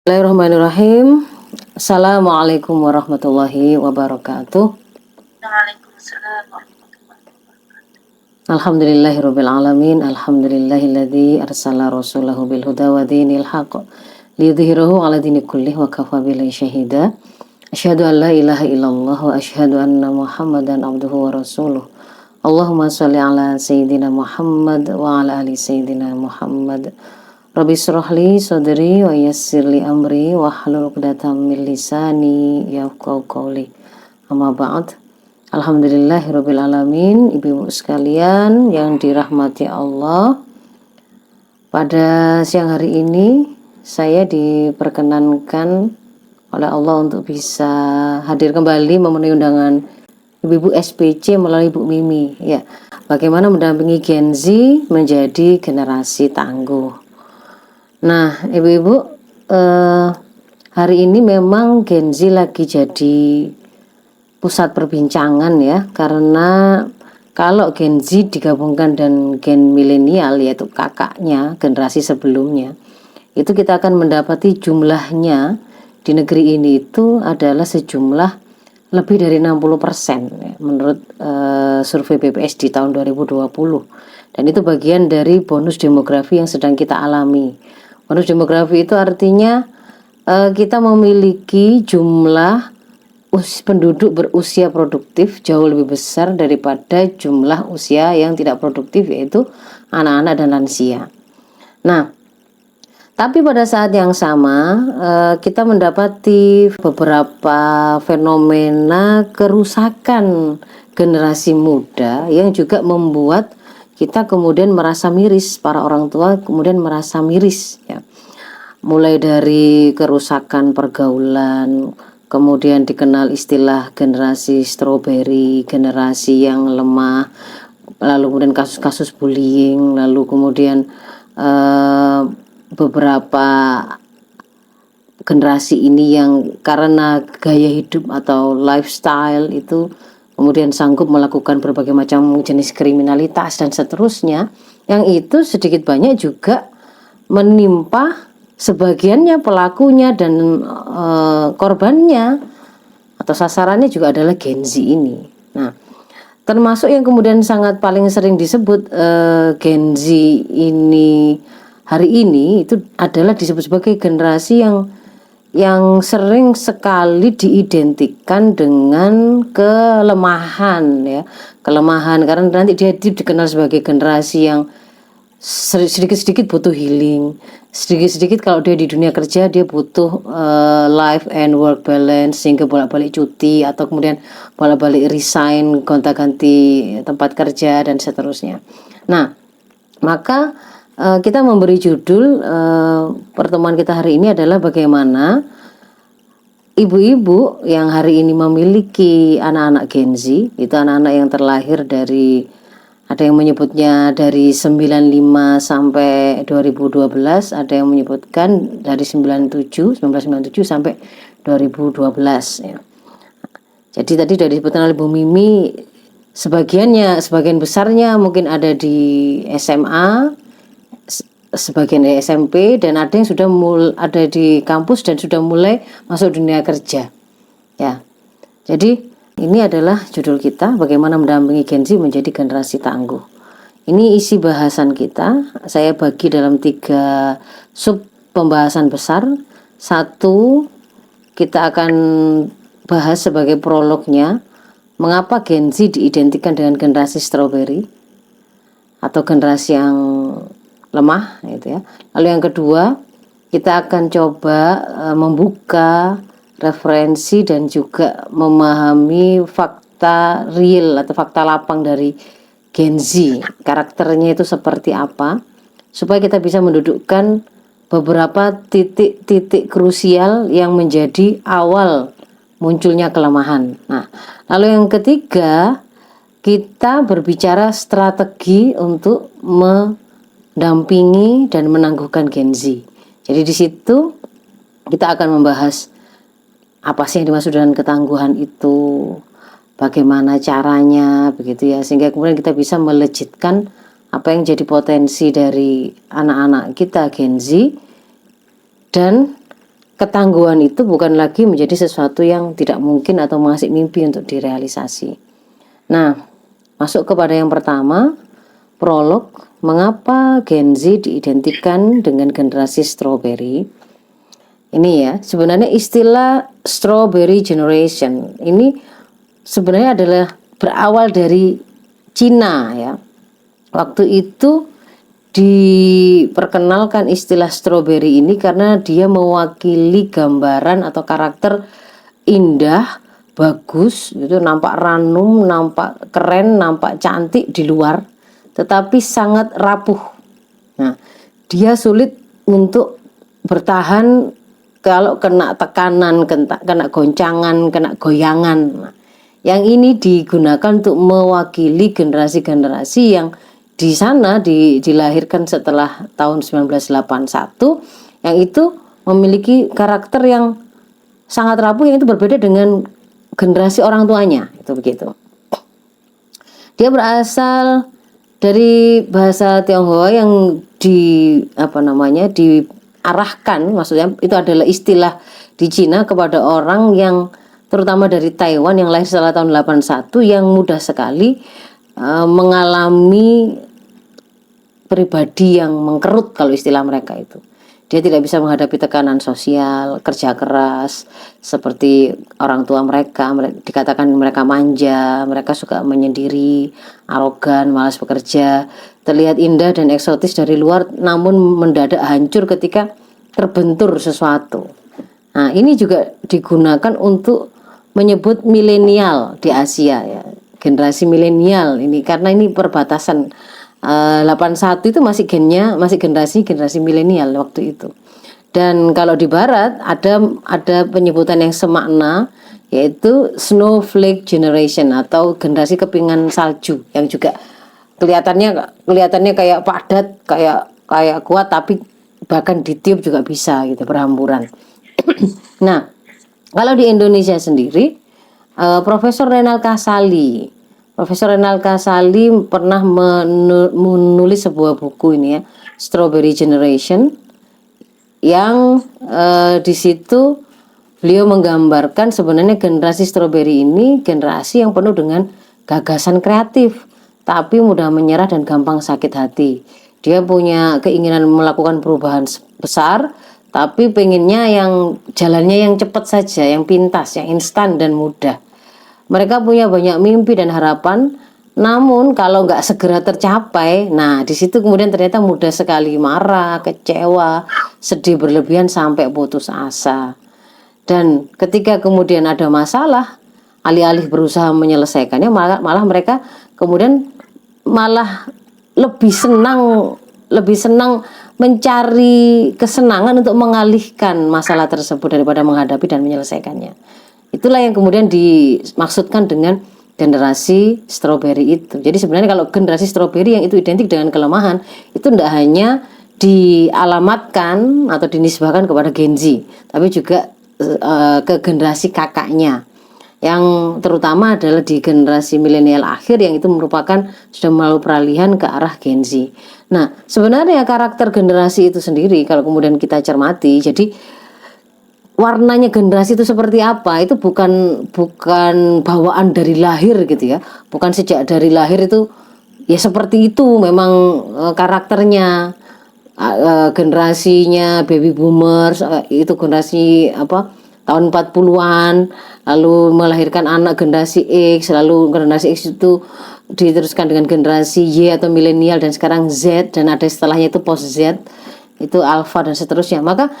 Bismillahirrahmanirrahim. Assalamualaikum warahmatullahi wabarakatuh. Waalaikumsalam warahmatullahi wabarakatuh. Alhamdulillahirabbil alamin. Alhamdulillahilladzi arsala rasulahu bil huda wa dinil haqq liyudhhirahu 'ala dini kullih wa kafa billahi syahida. Asyhadu an la ilaha illallah wa asyhadu anna Muhammadan abduhu wa rasuluh. Allahumma shalli ala sayyidina Muhammad wa ala ali sayyidina Muhammad. Rabbi shrahli sadri wa yassirli amri wahlul 'uqdatam min lisani yafqahu qawli. Amma ba'd. Alhamdulillahirabbil alamin. Ibu-ibu sekalian yang dirahmati Allah, pada siang hari ini saya diperkenankan oleh Allah untuk bisa hadir kembali memenuhi undangan ibu-ibu SPC melalui Bu Mimi, ya. Bagaimana mendampingi Gen Z menjadi generasi tangguh. Nah, ibu-ibu, hari ini memang Gen Z lagi jadi pusat perbincangan, ya, karena kalau Gen Z digabungkan dan Gen milenial, yaitu kakaknya, generasi sebelumnya, itu kita akan mendapati jumlahnya di negeri ini itu adalah sejumlah lebih dari 60%, ya, menurut survei BPS di tahun 2020. Dan itu bagian dari bonus demografi yang sedang kita alami. Bonus demografi itu artinya kita memiliki jumlah penduduk berusia produktif jauh lebih besar daripada jumlah usia yang tidak produktif, yaitu anak-anak dan lansia. Nah, tapi pada saat yang sama kita mendapati beberapa fenomena kerusakan generasi muda yang juga membuat kita kemudian merasa miris, para orang tua kemudian merasa miris, ya. Mulai dari kerusakan pergaulan, kemudian dikenal istilah generasi strawberry, generasi yang lemah, lalu kemudian kasus-kasus bullying, lalu kemudian beberapa generasi ini yang karena gaya hidup atau lifestyle itu kemudian sanggup melakukan berbagai macam jenis kriminalitas dan seterusnya, yang itu sedikit banyak juga menimpa sebagiannya pelakunya dan korbannya atau sasarannya juga adalah Gen Z ini. Nah, termasuk yang kemudian sangat paling sering disebut Gen Z ini hari ini itu adalah disebut sebagai generasi yang sering sekali diidentikan dengan kelemahan, ya, kelemahan karena nanti dia dikenal sebagai generasi yang sedikit-sedikit butuh healing, sedikit-sedikit kalau dia di dunia kerja dia butuh life and work balance, sehingga bolak-balik cuti atau kemudian bolak-balik resign, gonta-ganti tempat kerja dan seterusnya. Nah, maka kita memberi judul pertemuan kita hari ini adalah bagaimana ibu-ibu yang hari ini memiliki anak-anak Gen Z, itu anak-anak yang terlahir dari, ada yang menyebutnya dari 95 sampai 2012, ada yang menyebutkan dari 1997 sampai 2012, ya. Jadi tadi sudah disebutkan oleh Bu Mimi, sebagian besarnya mungkin ada di SMA, sebagian dari SMP, dan ada yang sudah ada di kampus dan sudah mulai masuk dunia kerja, ya. Jadi ini adalah judul kita, bagaimana mendampingi Gen Z menjadi generasi tangguh. Ini isi bahasan kita. Saya bagi dalam 3 sub pembahasan besar. 1, kita akan bahas sebagai prolognya, mengapa Gen Z diidentikan dengan generasi strawberry atau generasi yang lemah, gitu, ya. Lalu yang kedua, kita akan coba membuka referensi dan juga memahami fakta real atau fakta lapang dari Gen Z, karakternya itu seperti apa, supaya kita bisa mendudukkan beberapa titik-titik krusial yang menjadi awal munculnya kelemahan. Nah, lalu yang ketiga, kita berbicara strategi untuk mendampingi dan menangguhkan Gen Z. Jadi di situ kita akan membahas apa sih yang dimaksud dengan ketangguhan itu, bagaimana caranya, begitu, ya, sehingga kemudian kita bisa melejitkan apa yang jadi potensi dari anak-anak kita Gen Z dan ketangguhan itu bukan lagi menjadi sesuatu yang tidak mungkin atau masih mimpi untuk direalisasi. Nah, masuk kepada yang pertama, prolog, mengapa Gen Z diidentikan dengan generasi strawberry. Ini ya, sebenarnya istilah strawberry generation ini sebenarnya adalah berawal dari Cina ya. Waktu itu diperkenalkan istilah strawberry ini karena dia mewakili gambaran atau karakter indah, bagus, itu nampak ranum, nampak keren, nampak cantik di luar, tetapi sangat rapuh. Nah, dia sulit untuk bertahan kalau kena tekanan, kena goncangan, kena goyangan. Nah, yang ini digunakan untuk mewakili generasi-generasi yang di sana dilahirkan setelah tahun 1981, yang itu memiliki karakter yang sangat rapuh, yang itu berbeda dengan generasi orang tuanya, itu begitu. Dia berasal dari bahasa Tionghoa yang diarahkan, maksudnya itu adalah istilah di Cina kepada orang yang terutama dari Taiwan yang lahir setelah tahun 81 yang mudah sekali mengalami pribadi yang mengkerut, kalau istilah mereka itu. Dia tidak bisa menghadapi tekanan sosial, kerja keras seperti orang tua mereka. Dikatakan mereka manja, mereka suka menyendiri, arogan, malas bekerja, terlihat indah dan eksotis dari luar, namun mendadak hancur ketika terbentur sesuatu. Nah, ini juga digunakan untuk menyebut milenial di Asia ya, generasi milenial ini, karena ini perbatasan. 81 itu masih generasi milenial waktu itu. Dan kalau di barat ada penyebutan yang semakna, yaitu snowflake generation atau generasi kepingan salju, yang juga kelihatannya kayak padat, kayak kuat, tapi bahkan ditiup juga bisa gitu, berhamburan. Nah, kalau di Indonesia sendiri, Profesor Renal Kasali pernah menulis sebuah buku ini ya, Strawberry Generation, yang di situ beliau menggambarkan sebenarnya generasi strawberry ini generasi yang penuh dengan gagasan kreatif, tapi mudah menyerah dan gampang sakit hati. Dia punya keinginan melakukan perubahan besar, tapi pengennya yang jalannya yang cepat saja, yang pintas, yang instan dan mudah. Mereka punya banyak mimpi dan harapan, namun kalau nggak segera tercapai, nah di situ kemudian ternyata mudah sekali marah, kecewa, sedih berlebihan sampai putus asa. Dan ketika kemudian ada masalah, alih-alih berusaha menyelesaikannya, malah mereka kemudian malah lebih senang mencari kesenangan untuk mengalihkan masalah tersebut daripada menghadapi dan menyelesaikannya. Itulah yang kemudian dimaksudkan dengan generasi strawberry itu. Jadi sebenarnya kalau generasi strawberry yang itu identik dengan kelemahan, itu tidak hanya dialamatkan atau dinisbahkan kepada Gen Z, tapi juga ke generasi kakaknya, yang terutama adalah di generasi milenial akhir, yang itu merupakan sudah melalui peralihan ke arah Gen Z. Nah, sebenarnya karakter generasi itu sendiri kalau kemudian kita cermati, jadi warnanya generasi itu seperti apa, itu bukan bawaan dari lahir gitu ya, bukan sejak dari lahir itu ya seperti itu memang karakternya. Generasinya baby boomers, itu generasi tahun 40-an, lalu melahirkan anak generasi X, lalu generasi X itu diteruskan dengan generasi Y atau milenial, dan sekarang Z, dan ada setelahnya itu post Z, itu alpha dan seterusnya. Maka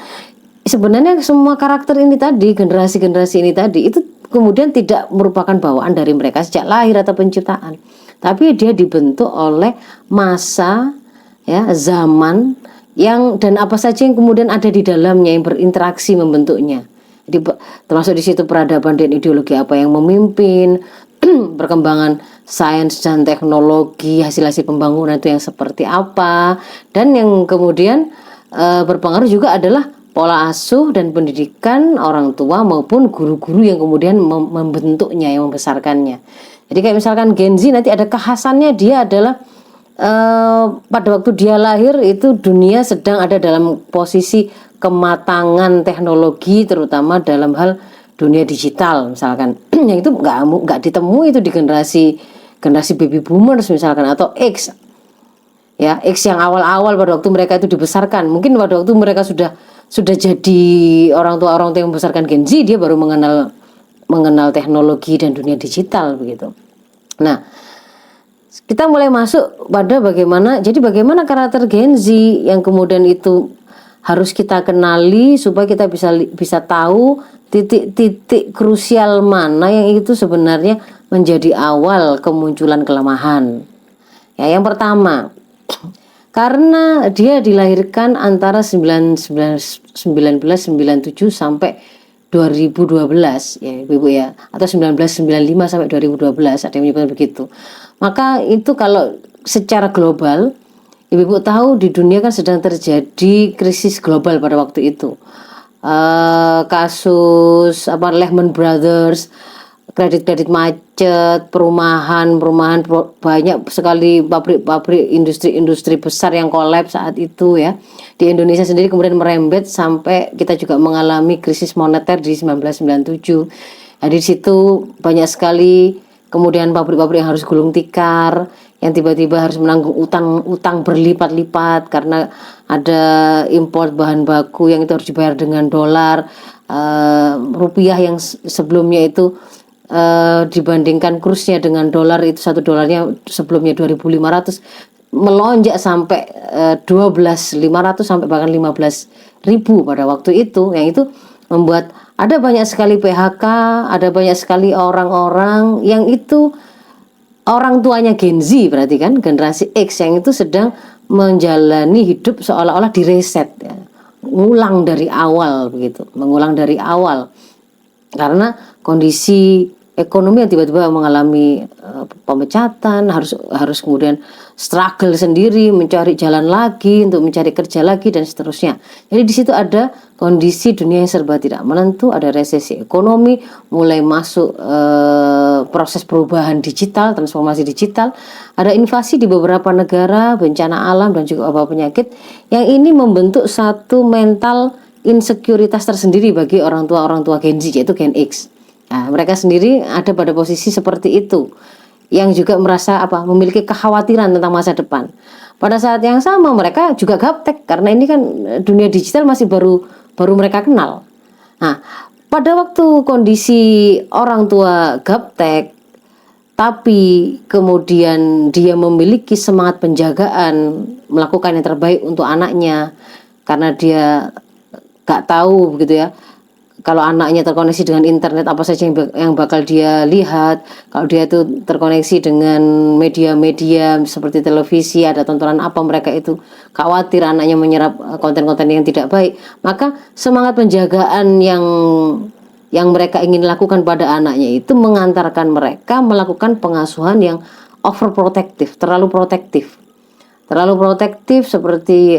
sebenarnya semua karakter ini tadi, generasi-generasi ini tadi, itu kemudian tidak merupakan bawaan dari mereka sejak lahir atau penciptaan, tapi dia dibentuk oleh masa ya, zaman dan apa saja yang kemudian ada di dalamnya yang berinteraksi membentuknya. Jadi termasuk di situ peradaban dan ideologi apa yang memimpin, perkembangan sains dan teknologi, hasil-hasil pembangunan itu yang seperti apa, dan yang kemudian berpengaruh juga adalah pola asuh dan pendidikan orang tua maupun guru-guru yang kemudian membentuknya, yang membesarkannya. Jadi kayak misalkan Gen Z nanti ada kekhasannya, dia adalah pada waktu dia lahir itu dunia sedang ada dalam posisi kematangan teknologi, terutama dalam hal dunia digital misalkan. Yang itu nggak ditemui itu di generasi baby boomers misalkan, atau X ya, X yang awal-awal pada waktu mereka itu dibesarkan. Mungkin pada waktu mereka sudah jadi orang tua yang membesarkan Gen Z, dia baru mengenal teknologi dan dunia digital begitu. Nah, kita mulai masuk pada bagaimana karakter Gen Z yang kemudian itu harus kita kenali supaya kita bisa tahu titik-titik krusial mana yang itu sebenarnya menjadi awal kemunculan kelemahan. Ya, yang pertama, karena dia dilahirkan antara 1997 sampai 2012 ya Ibu ya, atau 1995 sampai 2012, ada yang menyebutkan begitu. Maka itu kalau secara global Ibu tahu di dunia kan sedang terjadi krisis global pada waktu itu. Kasus Lehman Brothers, kredit macet, perumahan banyak sekali pabrik industri besar yang kolaps saat itu ya. Di Indonesia sendiri kemudian merembet sampai kita juga mengalami krisis moneter di 1997. Jadi di situ banyak sekali kemudian pabrik-pabrik yang harus gulung tikar, yang tiba-tiba harus menanggung utang berlipat-lipat karena ada impor bahan baku yang itu harus dibayar dengan dolar. Rupiah yang sebelumnya itu dibandingkan kursnya dengan dolar, itu $1 sebelumnya 2.500 melonjak sampai 12.500 sampai bahkan 15.000 pada waktu itu. Yang itu membuat ada banyak sekali PHK, ada banyak sekali orang-orang yang itu orang tuanya Gen Z, berarti kan generasi X yang itu sedang menjalani hidup seolah-olah direset ya. Mengulang dari awal karena kondisi ekonomi yang tiba-tiba mengalami pemecatan, harus kemudian struggle sendiri, mencari jalan lagi untuk mencari kerja lagi dan seterusnya. Jadi di situ ada kondisi dunia yang serba tidak menentu, ada resesi ekonomi, mulai masuk proses perubahan digital, transformasi digital, ada invasi di beberapa negara, bencana alam dan juga wabah penyakit yang ini membentuk satu mental insekuritas tersendiri bagi orang tua Gen Z, yaitu Gen X. Nah, mereka sendiri ada pada posisi seperti itu, yang juga merasa memiliki kekhawatiran tentang masa depan. Pada saat yang sama mereka juga gaptek karena ini kan dunia digital masih baru mereka kenal. Nah, pada waktu kondisi orang tua gaptek, tapi kemudian dia memiliki semangat penjagaan, melakukan yang terbaik untuk anaknya, karena dia gak tahu begitu ya, kalau anaknya terkoneksi dengan internet apa saja yang bakal dia lihat. Kalau dia itu terkoneksi dengan media-media seperti televisi, ada tontonan apa, mereka itu khawatir anaknya menyerap konten-konten yang tidak baik. Maka semangat penjagaan yang mereka ingin lakukan pada anaknya itu mengantarkan mereka melakukan pengasuhan yang overprotective, terlalu protektif seperti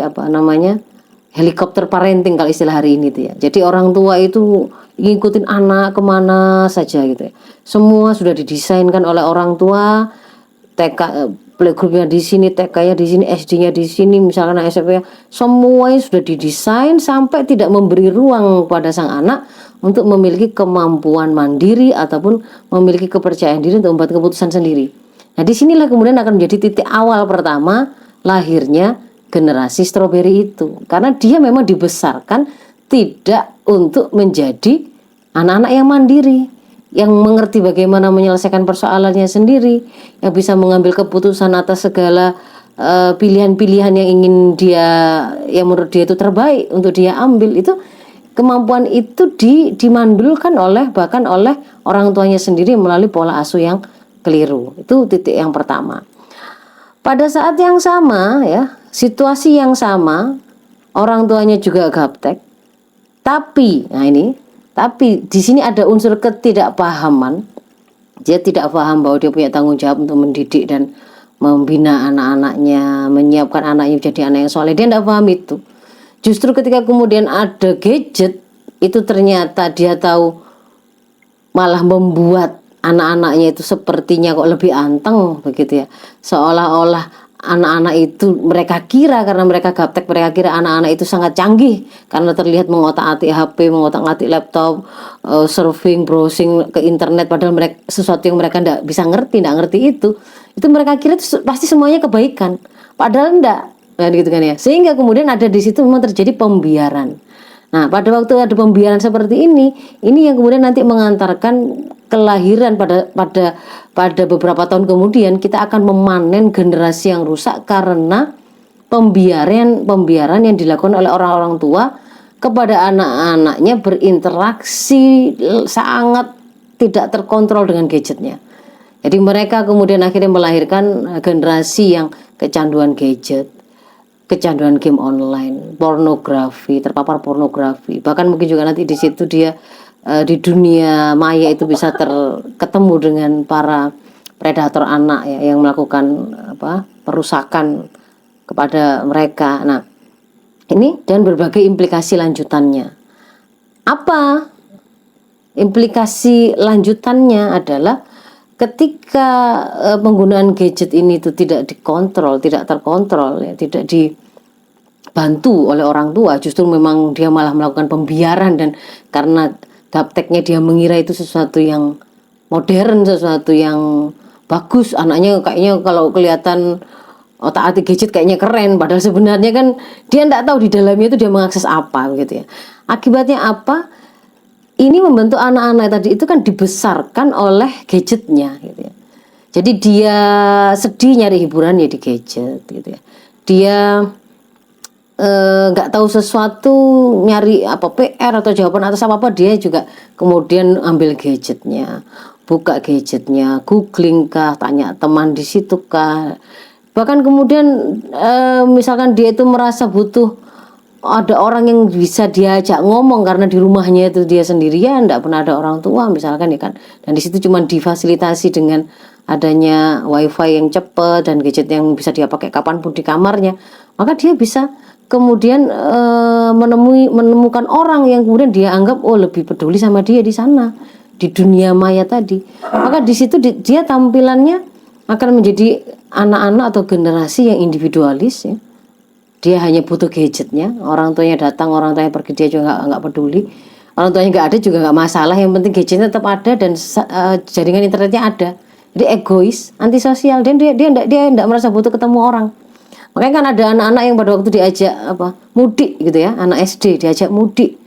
helikopter parenting kalau istilah hari ini tuh ya. Jadi orang tua itu ngikutin anak kemana saja gitu ya. Semua sudah didesainkan oleh orang tua. TK playgroupnya di sini, TK-nya di sini, SD-nya di sini, misalkan SMP-nya, semuanya sudah didesain sampai tidak memberi ruang pada sang anak untuk memiliki kemampuan mandiri ataupun memiliki kepercayaan diri untuk membuat keputusan sendiri. Nah, disinilah kemudian akan menjadi titik awal pertama lahirnya generasi stroberi itu, karena dia memang dibesarkan tidak untuk menjadi anak-anak yang mandiri, yang mengerti bagaimana menyelesaikan persoalannya sendiri, yang bisa mengambil keputusan atas segala pilihan-pilihan yang menurut dia itu terbaik untuk dia ambil. Itu kemampuan itu dimandulkan bahkan oleh orang tuanya sendiri melalui pola asuh yang keliru. Itu titik yang pertama. Pada saat yang sama ya, situasi yang sama, orang tuanya juga gaptek. Tapi di sini ada unsur ketidakpahaman. Dia tidak paham bahwa dia punya tanggung jawab untuk mendidik dan membina anak-anaknya, menyiapkan anaknya menjadi anak yang soleh. Dia tidak paham itu. Justru ketika kemudian ada gadget, itu ternyata dia tahu malah membuat anak-anaknya itu sepertinya kok lebih anteng begitu ya. Seolah-olah anak-anak itu mereka kira, karena mereka gaptek, mereka kira anak-anak itu sangat canggih karena terlihat mengotak-atik HP, mengotak-atik laptop, surfing, browsing ke internet, padahal mereka sesuatu yang mereka tidak bisa ngerti, tidak ngerti itu mereka kira itu pasti semuanya kebaikan, padahal enggak, kan gitu kan ya. Sehingga kemudian ada di situ memang terjadi pembiaran. Nah, pada waktu ada pembiaran seperti ini yang kemudian nanti mengantarkan kelahiran pada beberapa tahun kemudian kita akan memanen generasi yang rusak karena pembiaran yang dilakukan oleh orang-orang tua kepada anak-anaknya berinteraksi sangat tidak terkontrol dengan gadgetnya. Jadi mereka kemudian akhirnya melahirkan generasi yang kecanduan gadget, kecanduan game online, pornografi, terpapar pornografi. Bahkan mungkin juga nanti di situ dia di dunia maya itu bisa ketemu dengan para predator anak ya, yang melakukan perusakan kepada mereka. Nah, ini dan berbagai implikasi lanjutannya. Apa implikasi lanjutannya adalah ketika penggunaan gadget ini itu tidak dikontrol, tidak terkontrol, ya, tidak dibantu oleh orang tua, justru memang dia malah melakukan pembiaran, dan karena gapteknya dia mengira itu sesuatu yang modern, sesuatu yang bagus, anaknya kayaknya kalau kelihatan otak-atik gadget kayaknya keren, padahal sebenarnya kan dia tidak tahu di dalamnya itu dia mengakses apa gitu ya. Akibatnya apa? Ini membentuk anak-anak tadi itu kan dibesarkan oleh gadgetnya gitu ya. Jadi dia sedih nyari hiburan ya di gadget gitu ya. Dia nggak tahu sesuatu, nyari apa PR atau jawaban atas apa dia juga kemudian ambil gadgetnya, buka gadgetnya, googling kah, tanya teman di situ kah. Bahkan kemudian misalkan dia itu merasa butuh ada orang yang bisa diajak ngomong karena di rumahnya itu dia sendirian, tidak pernah ada orang tua misalkan ya kan, dan di situ cuma difasilitasi dengan adanya wifi yang cepat dan gadget yang bisa dia pakai kapanpun di kamarnya, maka dia bisa kemudian menemukan orang yang kemudian dia anggap lebih peduli sama dia di sana di dunia maya tadi. Maka di situ dia tampilannya akan menjadi anak-anak atau generasi yang individualis ya. Dia hanya butuh gadgetnya, orang tuanya datang, orang tuanya pergi, dia juga nggak peduli. Orang tuanya nggak ada juga nggak masalah, yang penting gadgetnya tetap ada dan jaringan internetnya ada. Jadi egois, antisosial, dan dia nggak merasa butuh ketemu orang. Makanya kan ada anak-anak yang pada waktu diajak mudik gitu ya, anak SD diajak mudik,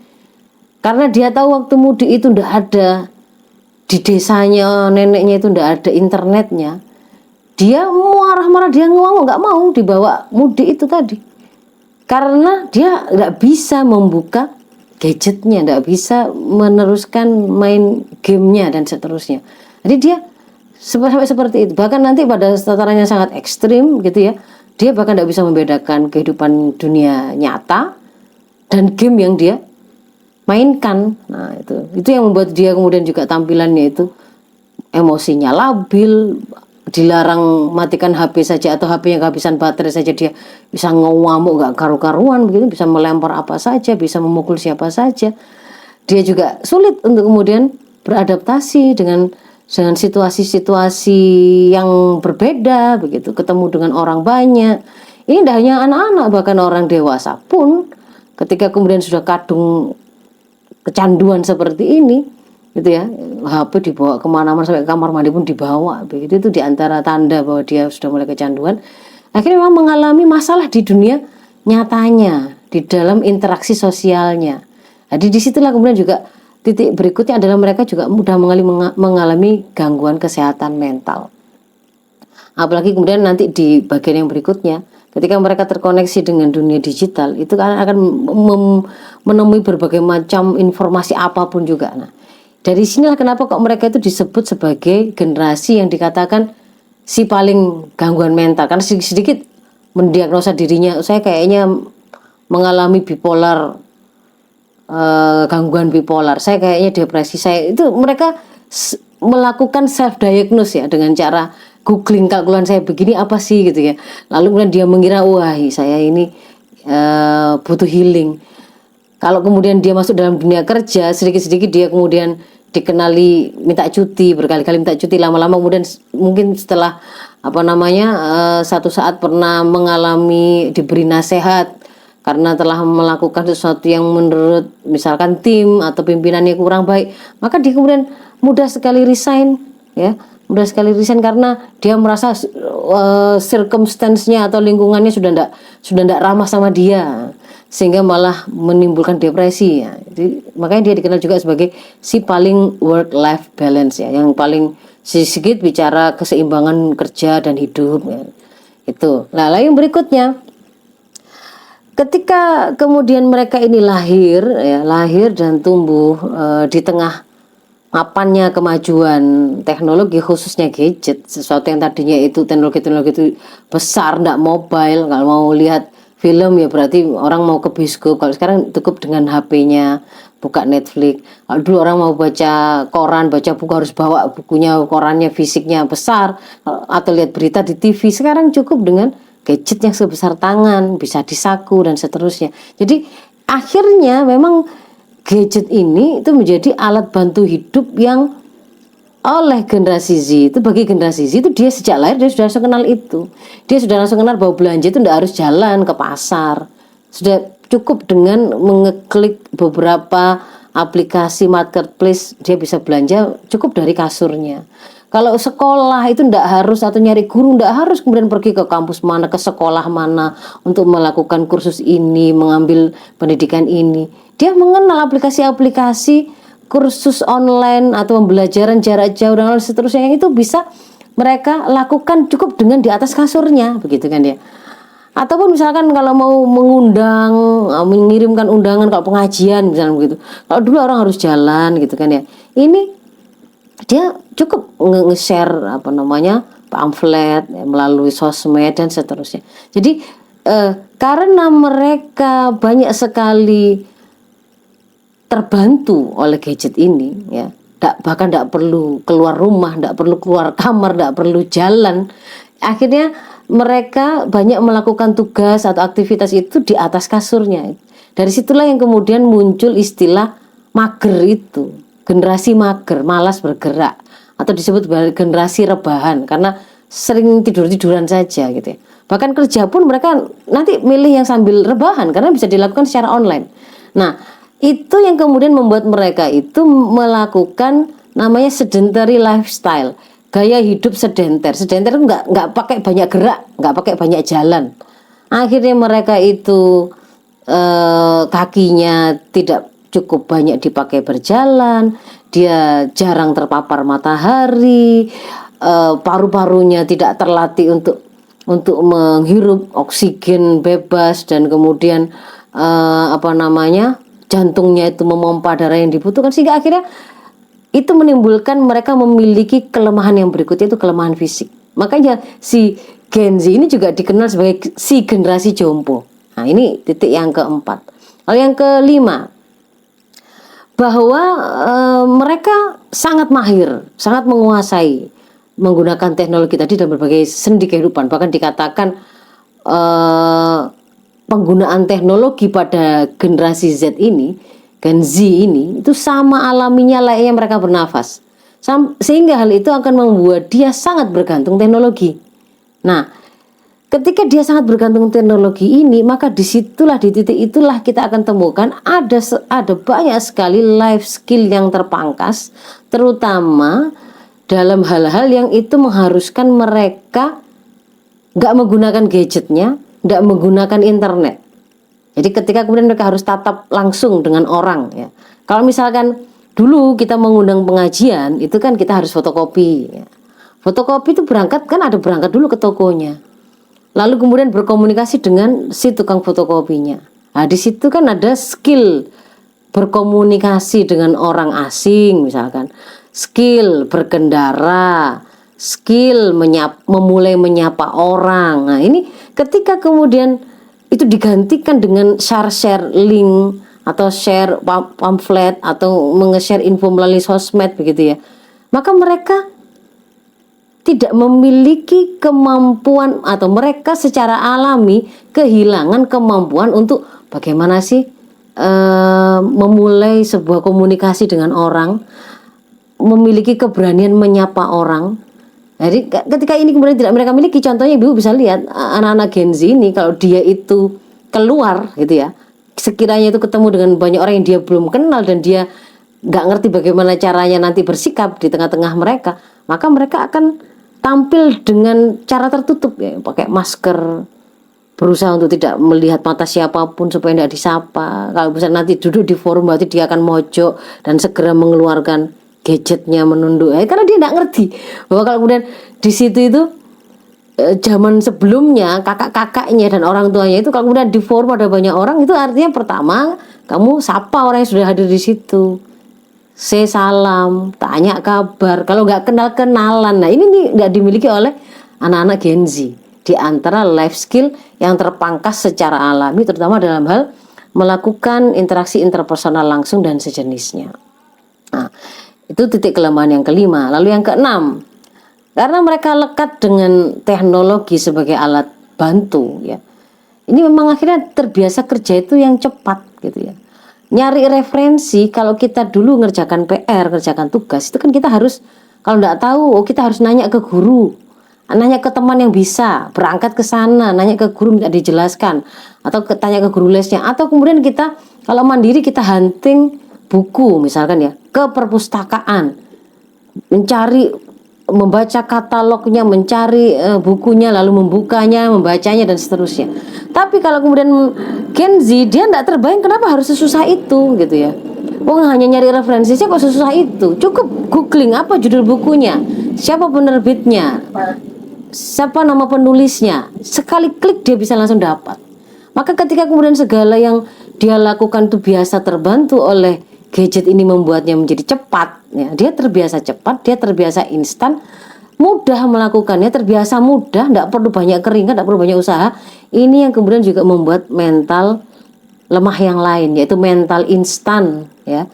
karena dia tahu waktu mudik itu ndak ada di desanya, neneknya itu ndak ada internetnya. Dia marah-marah, dia nggak mau dibawa mudik itu tadi. Karena dia nggak bisa membuka gadgetnya, nggak bisa meneruskan main gamenya dan seterusnya. Jadi dia sampai seperti itu. Bahkan nanti pada tataran yang sangat ekstrim gitu ya, dia bahkan nggak bisa membedakan kehidupan dunia nyata dan game yang dia mainkan. Nah itu yang membuat dia kemudian juga tampilannya itu emosinya labil. Dilarang matikan HP saja atau HP yang kehabisan baterai saja dia bisa ngamuk nggak karu-karuan begitu, bisa melempar apa saja, bisa memukul siapa saja. Dia juga sulit untuk kemudian beradaptasi dengan situasi-situasi yang berbeda begitu, ketemu dengan orang banyak. Ini tidak hanya anak-anak, bahkan orang dewasa pun ketika kemudian sudah kadung kecanduan seperti ini gitu ya, HP dibawa kemana-mana, sampai ke kamar mandi pun dibawa begitu. Itu diantara tanda bahwa dia sudah mulai kecanduan. Akhirnya memang mengalami masalah di dunia nyatanya, di dalam interaksi sosialnya. Jadi disitulah kemudian juga titik berikutnya adalah mereka juga mudah mengalami gangguan kesehatan mental. Apalagi kemudian nanti di bagian yang berikutnya, ketika mereka terkoneksi dengan dunia digital, itu akan menemui berbagai macam informasi apapun juga. Nah, dari sinilah kenapa kok mereka itu disebut sebagai generasi yang dikatakan si paling gangguan mental, karena sedikit mendiagnosa dirinya, saya kayaknya mengalami bipolar, gangguan bipolar, saya kayaknya depresi, saya itu mereka melakukan self diagnose ya, dengan cara googling, kalkulan saya begini apa sih gitu ya, lalu kemudian dia mengira wah saya ini butuh healing. Kalau kemudian dia masuk dalam dunia kerja, sedikit-sedikit dia kemudian dikenali minta cuti, berkali-kali minta cuti, lama-lama kemudian mungkin setelah satu saat pernah diberi nasihat karena telah melakukan sesuatu yang menurut misalkan tim atau pimpinannya kurang baik, maka dia kemudian mudah sekali resign, ya, mudah sekali resign karena dia merasa circumstance-nya atau lingkungannya sudah ndak ramah sama dia, sehingga malah menimbulkan depresi, ya. Jadi, makanya dia dikenal juga sebagai si paling work life balance, ya, yang paling sedikit bicara keseimbangan kerja dan hidup, ya. Itu. Nah, lalu yang berikutnya, ketika kemudian mereka ini lahir dan tumbuh di tengah mapannya kemajuan teknologi, khususnya gadget, sesuatu yang tadinya itu teknologi itu besar, ndak mobile. Kalau mau lihat film ya berarti orang mau ke bioskop. Kalau sekarang cukup dengan HP-nya, buka Netflix. Kalau dulu orang mau baca koran, baca buku harus bawa bukunya, korannya, fisiknya besar, atau lihat berita di TV. Sekarang cukup dengan gadget yang sebesar tangan, bisa disaku dan seterusnya. Jadi akhirnya memang gadget ini itu menjadi alat bantu hidup yang oleh generasi Z itu, bagi generasi Z itu dia sejak lahir dia sudah langsung kenal itu. Dia sudah langsung kenal bahwa belanja itu tidak harus jalan ke pasar. Sudah cukup dengan mengeklik beberapa aplikasi marketplace, dia bisa belanja cukup dari kasurnya. Kalau sekolah itu tidak harus, atau nyari guru tidak harus kemudian pergi ke kampus mana, ke sekolah mana untuk melakukan kursus ini, mengambil pendidikan ini. Dia mengenal aplikasi-aplikasi kursus online atau pembelajaran jarak jauh dan seterusnya yang itu bisa mereka lakukan cukup dengan di atas kasurnya, begitu kan ya. Ataupun misalkan kalau mau mengundang, mengirimkan undangan kalau pengajian misalnya begitu. Kalau dulu orang harus jalan gitu kan ya. Ini dia cukup nge-share pamflet ya, melalui sosmed dan seterusnya. Jadi karena mereka banyak sekali terbantu oleh gadget ini, ya, bahkan tidak perlu keluar rumah, tidak perlu keluar kamar, tidak perlu jalan, akhirnya mereka banyak melakukan tugas atau aktivitas itu di atas kasurnya. Dari situlah yang kemudian muncul istilah mager itu, generasi mager, malas bergerak, atau disebut generasi rebahan karena sering tidur-tiduran saja gitu ya. Bahkan kerja pun mereka nanti milih yang sambil rebahan karena bisa dilakukan secara online. Nah, itu yang kemudian membuat mereka itu melakukan namanya sedentary lifestyle, gaya hidup sedenter. Sedenter itu nggak pakai banyak gerak, nggak pakai banyak jalan. Akhirnya mereka itu kakinya tidak cukup banyak dipakai berjalan, dia jarang terpapar matahari, paru-parunya tidak terlatih untuk menghirup oksigen bebas, dan kemudian jantungnya itu memompa darah yang dibutuhkan, sehingga akhirnya itu menimbulkan mereka memiliki kelemahan yang berikutnya, itu kelemahan fisik. Makanya si Gen Z ini juga dikenal sebagai si generasi jompo. Nah, ini titik yang keempat. Lalu yang kelima, bahwa mereka sangat mahir, sangat menguasai menggunakan teknologi tadi dalam berbagai sendi kehidupan. Bahkan dikatakan penggunaan teknologi pada generasi Z ini, Gen Z ini, itu sama alaminya layaknya mereka bernafas. Sehingga hal itu akan membuat dia sangat bergantung teknologi. Nah, ketika dia sangat bergantung teknologi ini, maka di titik itulah kita akan temukan ada banyak sekali life skill yang terpangkas, terutama dalam hal-hal yang itu mengharuskan mereka nggak menggunakan gadgetnya, nggak menggunakan internet. Jadi ketika kemudian mereka harus tatap langsung dengan orang, ya. Kalau misalkan dulu kita mengundang pengajian, itu kan kita harus fotokopi, ya. Fotokopi itu berangkat dulu ke tokonya. Lalu kemudian berkomunikasi dengan si tukang fotokopinya. Nah, di situ kan ada skill berkomunikasi dengan orang asing misalkan, skill berkendara, skill memulai menyapa orang. Nah, ini ketika kemudian itu digantikan dengan share link atau share pamflet atau menge-share info melalui sosmed begitu ya. Maka mereka tidak memiliki kemampuan, atau mereka secara alami kehilangan kemampuan untuk bagaimana sih memulai sebuah komunikasi dengan orang, memiliki keberanian menyapa orang, Jadi ketika ini kemudian tidak mereka miliki, contohnya ibu bisa lihat anak-anak Gen Z ini kalau dia itu keluar gitu ya, sekiranya itu ketemu dengan banyak orang yang dia belum kenal dan dia nggak ngerti bagaimana caranya nanti bersikap di tengah-tengah mereka, maka mereka akan tampil dengan cara tertutup ya, pakai masker, berusaha untuk tidak melihat mata siapapun supaya tidak disapa. Kalau bisa nanti duduk di forum berarti dia akan mojok dan segera mengeluarkan gadgetnya, menunduk. Karena dia tidak ngerti bahwa kalau kemudian di situ itu zaman sebelumnya kakak-kakaknya dan orang tuanya itu kalau kemudian di forum ada banyak orang, itu artinya pertama kamu sapa orang yang sudah hadir di situ, say salam, tanya kabar. Kalau nggak kenal-kenalan, nah ini nih nggak dimiliki oleh anak-anak Gen Z. Di antara life skill yang terpangkas secara alami, terutama dalam hal melakukan interaksi interpersonal langsung dan sejenisnya. Nah, itu titik kelemahan yang kelima. Lalu yang keenam, karena mereka lekat dengan teknologi sebagai alat bantu, ya. Ini memang akhirnya terbiasa kerja itu yang cepat, gitu ya. Nyari referensi, kalau kita dulu ngerjakan PR, ngerjakan tugas, itu kan kita harus, kalau nggak tahu, kita harus nanya ke guru, nanya ke teman yang bisa, berangkat ke sana, nanya ke guru minta dijelaskan, atau tanya ke guru lesnya, atau kemudian kita kalau mandiri kita hunting buku misalkan ya, ke perpustakaan, mencari, membaca katalognya, mencari bukunya, lalu membukanya, membacanya dan seterusnya. Tapi kalau kemudian Gen Z, dia tidak terbayang kenapa harus sesusah itu gitu ya. Hanya nyari referensinya kok sesusah itu. Cukup googling apa judul bukunya, siapa penerbitnya, siapa nama penulisnya, sekali klik dia bisa langsung dapat. Maka ketika kemudian segala yang dia lakukan itu biasa terbantu oleh gadget ini, membuatnya menjadi cepat ya. Dia terbiasa cepat, dia terbiasa instan, mudah melakukannya, terbiasa mudah, tidak perlu banyak keringat, tidak perlu banyak usaha. Ini yang kemudian juga membuat mental lemah yang lain, yaitu mental instan ya.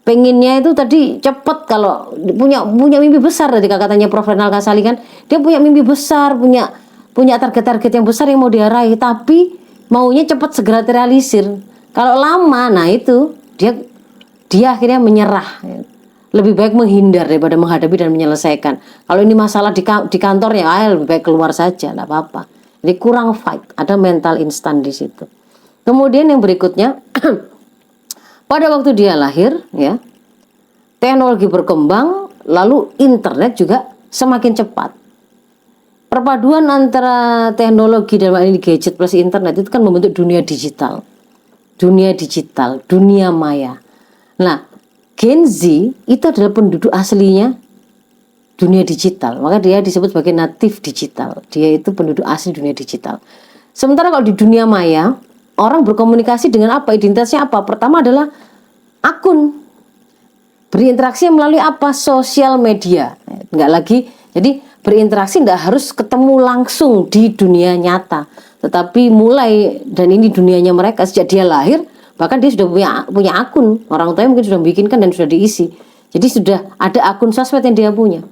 Pengennya itu tadi cepat, kalau punya mimpi besar, tadi katanya Prof. Renal Kasali kan, dia punya mimpi besar, punya target-target yang besar yang mau dia raih, tapi maunya cepat segera terrealisir. Kalau lama, nah itu dia akhirnya menyerah. Lebih baik menghindar daripada menghadapi dan menyelesaikan. Kalau ini masalah di kantornya, lebih baik keluar saja, tidak apa-apa. Jadi kurang fight, ada mental instan di situ. Kemudian yang berikutnya, pada waktu dia lahir, ya, teknologi berkembang, lalu internet juga semakin cepat. Perpaduan antara teknologi dan ini gadget plus internet itu kan membentuk dunia digital, dunia maya. Nah, Gen Z itu adalah penduduk aslinya dunia digital, maka dia disebut sebagai native digital. Dia itu penduduk asli dunia digital. Sementara kalau di dunia maya, orang berkomunikasi dengan apa? Identitasnya apa? Pertama adalah akun. Berinteraksi melalui apa? Sosial media. Enggak lagi, jadi berinteraksi enggak harus ketemu langsung di dunia nyata. Tetapi mulai, dan ini dunianya mereka sejak dia lahir, bahkan dia sudah punya akun. Orang tuanya mungkin sudah bikinkan dan sudah diisi. Jadi sudah ada akun sosmed yang dia punya.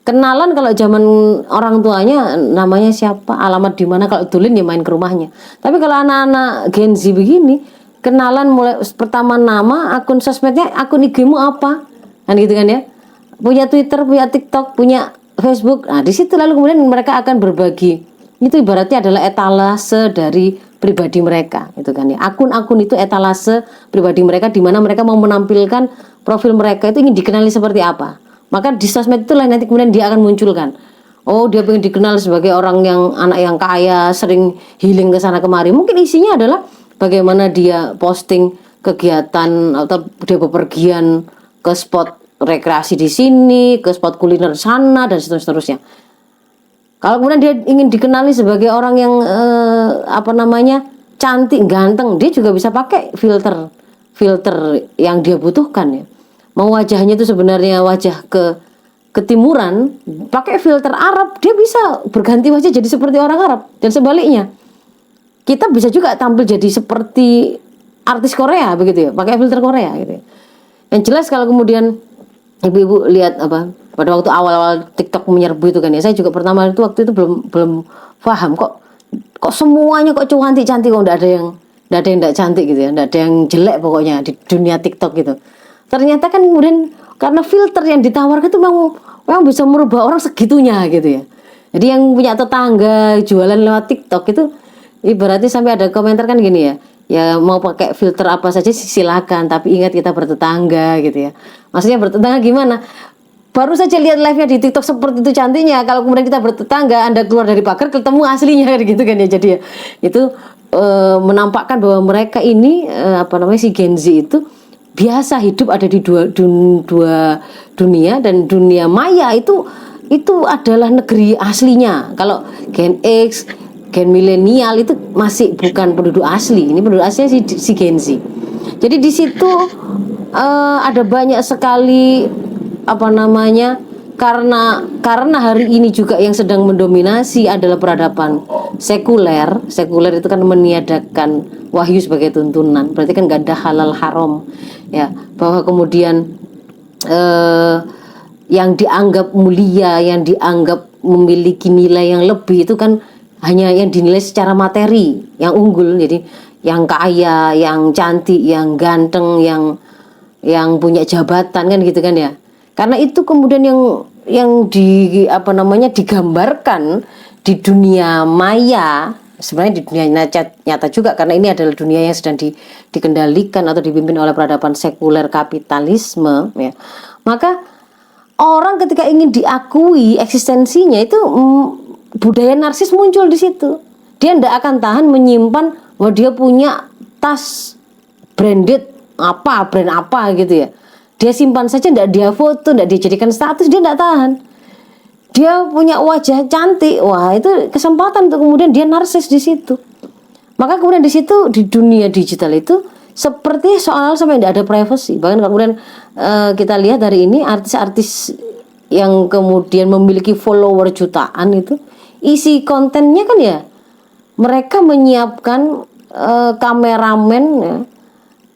Kenalan kalau zaman orang tuanya namanya siapa, alamat di mana, kalau tulin ya main ke rumahnya. Tapi kalau anak-anak Gen Z begini, kenalan mulai pertama nama, akun sosmednya, akun IG-mu apa, kan gitu kan ya. Punya Twitter, punya TikTok, punya Facebook. Nah di situ lalu kemudian mereka akan berbagi. Itu ibaratnya adalah etalase dari pribadi mereka, itu kan ya. Akun-akun itu etalase pribadi mereka, di mana mereka mau menampilkan profil mereka itu ingin dikenali seperti apa. Maka di sosmed itulah nanti kemudian dia akan munculkan. Oh, dia pengen dikenal sebagai orang yang anak yang kaya, sering healing ke sana kemari. Mungkin isinya adalah bagaimana dia posting kegiatan atau dia bepergian ke spot rekreasi di sini, ke spot kuliner sana dan seterusnya. Kalau kemudian dia ingin dikenali sebagai orang yang cantik, ganteng, dia juga bisa pakai filter yang dia butuhkan ya. Mau wajahnya itu sebenarnya wajah ketimuran, pakai filter Arab, dia bisa berganti wajah jadi seperti orang Arab, dan sebaliknya. Kita bisa juga tampil jadi seperti artis Korea begitu ya, pakai filter Korea gitu ya. Yang jelas kalau kemudian ibu-ibu lihat pada waktu awal-awal TikTok menyerbu itu kan ya, saya juga pertama itu waktu itu belum paham kok semuanya kok cantik-cantik, kok enggak ada yang enggak cantik gitu ya, enggak ada yang jelek pokoknya di dunia TikTok gitu. Ternyata kan kemudian karena filter yang ditawarkan itu memang memang bisa merubah orang segitunya gitu ya. Jadi yang punya tetangga jualan lewat TikTok itu ibaratnya sampai ada komentar kan gini ya, ya mau pakai filter apa saja silakan, tapi ingat kita bertetangga gitu ya. Maksudnya bertetangga gimana? Baru saja lihat live-nya di TikTok seperti itu cantiknya, kalau kemudian kita bertetangga, Anda keluar dari pagar ketemu aslinya gitu kan ya. Jadi ya itu menampakkan bahwa mereka ini si Gen Z itu biasa hidup ada di dua dunia, dan dunia maya itu adalah negeri aslinya. Kalau Gen X, Gen milenial itu masih bukan penduduk asli. Ini penduduk aslinya si Gen Z. Jadi di situ ada banyak sekali karena hari ini juga yang sedang mendominasi adalah peradaban sekuler. Sekuler itu kan meniadakan wahyu sebagai tuntunan. Berarti kan gak ada halal haram ya, bahwa kemudian yang dianggap mulia, yang dianggap memiliki nilai yang lebih itu kan hanya yang dinilai secara materi, yang unggul. Jadi yang kaya, yang cantik, yang ganteng, yang punya jabatan kan gitu kan ya. Karena itu kemudian yang digambarkan di dunia maya, sebenarnya di dunia nyata juga, karena ini adalah dunia yang sedang dikendalikan atau dipimpin oleh peradaban sekuler kapitalisme ya. Maka orang ketika ingin diakui eksistensinya itu budaya narsis muncul di situ. Dia tidak akan tahan menyimpan bahwa dia punya tas brand apa gitu ya. Dia simpan saja, tidak dia foto, tidak dijadikan status, dia tidak tahan. Dia punya wajah cantik, wah itu kesempatan untuk kemudian dia narsis di situ. Maka kemudian di situ di dunia digital itu seperti soal sampai tidak ada privacy. Bahkan kemudian kita lihat hari ini artis-artis yang kemudian memiliki follower jutaan itu isi kontennya kan ya mereka menyiapkan kameramen ya,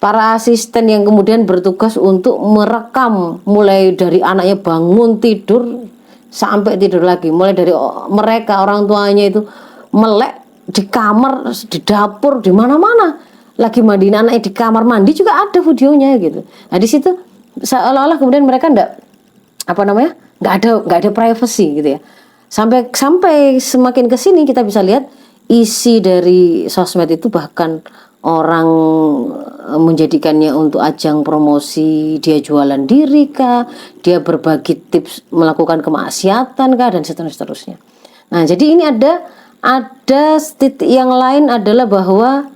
para asisten yang kemudian bertugas untuk merekam mulai dari anaknya bangun tidur sampai tidur lagi, mulai dari mereka orang tuanya itu melek di kamar, di dapur, di mana-mana, lagi mandiin anaknya di kamar mandi juga ada videonya gitu. Nah di situ seolah-olah kemudian mereka nggak ada privacy gitu ya. Sampai semakin kesini kita bisa lihat isi dari sosmed itu bahkan orang menjadikannya untuk ajang promosi, dia jualan diri kah, dia berbagi tips melakukan kemaksiatan kah, dan seterusnya. Nah jadi ini ada titik yang lain adalah bahwa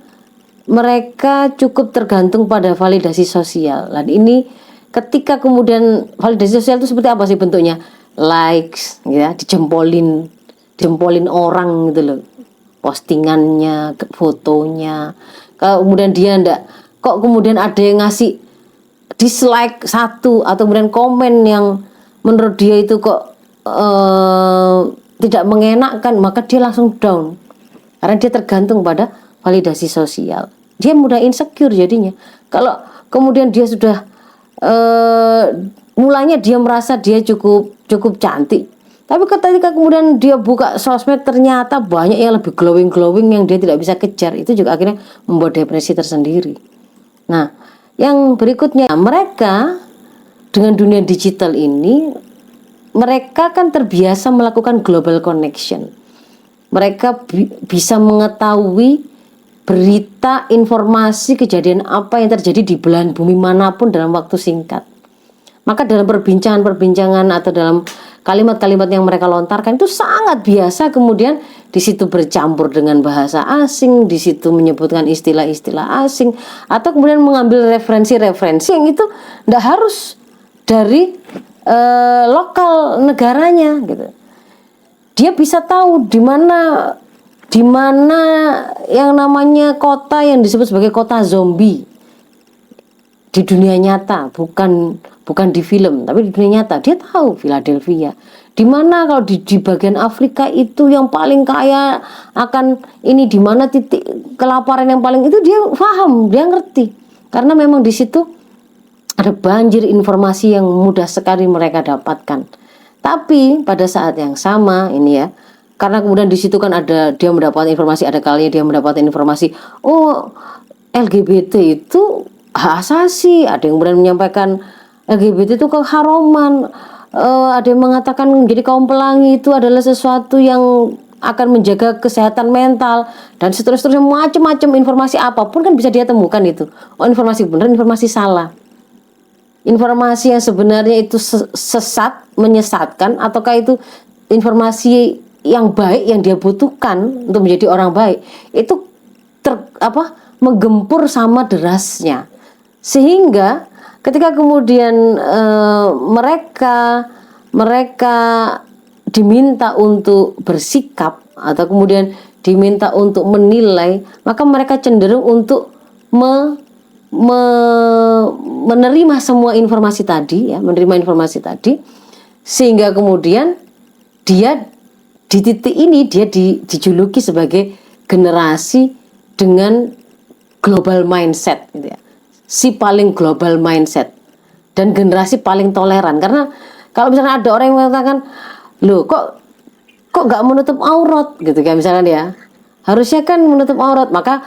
mereka cukup tergantung pada validasi sosial. Dan ini ketika kemudian validasi sosial itu seperti apa sih bentuknya? Likes ya, dijempolin orang gitu loh, postingannya, fotonya. Kalau kemudian dia kok kemudian ada yang ngasih dislike satu atau kemudian komen yang menurut dia itu kok tidak mengenakkan, maka dia langsung down karena dia tergantung pada validasi sosial. Dia mudah insecure jadinya. Kalau kemudian dia sudah mulanya dia merasa dia cukup cantik, tapi ketika kemudian dia buka sosmed ternyata banyak yang lebih glowing yang dia tidak bisa kejar, itu juga akhirnya membuat depresi tersendiri. Nah, yang berikutnya, mereka dengan dunia digital ini, mereka kan terbiasa melakukan global connection. Mereka bisa mengetahui berita, informasi, kejadian apa yang terjadi di belahan bumi manapun dalam waktu singkat. Maka dalam perbincangan atau dalam kalimat-kalimat yang mereka lontarkan itu sangat biasa kemudian di situ bercampur dengan bahasa asing, di situ menyebutkan istilah-istilah asing, atau kemudian mengambil referensi-referensi yang itu tidak harus dari lokal negaranya gitu. Dia bisa tahu di mana yang namanya kota yang disebut sebagai kota zombie di dunia nyata, bukan di film tapi di dunia nyata. Dia tahu Philadelphia di mana, kalau di bagian Afrika itu yang paling kaya akan ini, di mana titik kelaparan yang paling itu dia paham, dia ngerti, karena memang di situ ada banjir informasi yang mudah sekali mereka dapatkan. Tapi pada saat yang sama ini ya, karena kemudian di situ kan ada dia mendapatkan informasi, ada kalinya dia mendapatkan informasi LGBT itu hak asasi, ada yang kemudian menyampaikan LGBT itu keharaman, ada yang mengatakan menjadi kaum pelangi itu adalah sesuatu yang akan menjaga kesehatan mental dan seterusnya, macam-macam informasi apapun kan bisa dia temukan itu. Oh, informasi benar, informasi salah. Informasi yang sebenarnya itu sesat, menyesatkan, ataukah itu informasi yang baik yang dia butuhkan untuk menjadi orang baik, itu menggempur sama derasnya, sehingga ketika kemudian mereka diminta untuk bersikap atau kemudian diminta untuk menilai, maka mereka cenderung untuk menerima semua informasi tadi, ya, menerima informasi tadi, sehingga kemudian dia di titik ini dia dijuluki sebagai generasi dengan global mindset, gitu ya, si paling global mindset dan generasi paling toleran. Karena kalau misalnya ada orang yang mengatakan, loh kok nggak menutup aurat, gitu kan, misalnya ya, harusnya kan menutup aurat, maka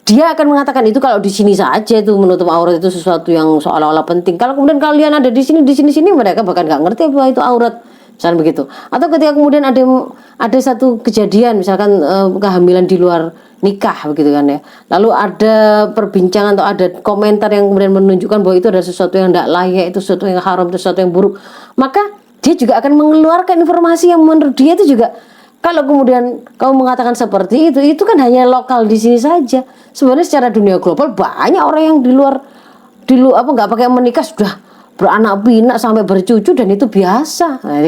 dia akan mengatakan itu kalau di sini saja itu menutup aurat itu sesuatu yang seolah-olah penting. Kalau kemudian kalian ada di sini mereka bahkan nggak ngerti apa itu aurat, misalnya begitu. Atau ketika kemudian ada satu kejadian, misalkan kehamilan di luar nikah, begitu kan ya. Lalu ada perbincangan atau ada komentar yang kemudian menunjukkan bahwa itu adalah sesuatu yang tidak layak, itu sesuatu yang haram, itu sesuatu yang buruk. Maka dia juga akan mengeluarkan informasi yang menurut dia itu juga, kalau kemudian kamu mengatakan seperti itu kan hanya lokal di sini saja. Sebenarnya secara dunia global banyak orang yang di luar nggak pakai menikah sudah beranak pinak sampai bercucu dan itu biasa. Nah,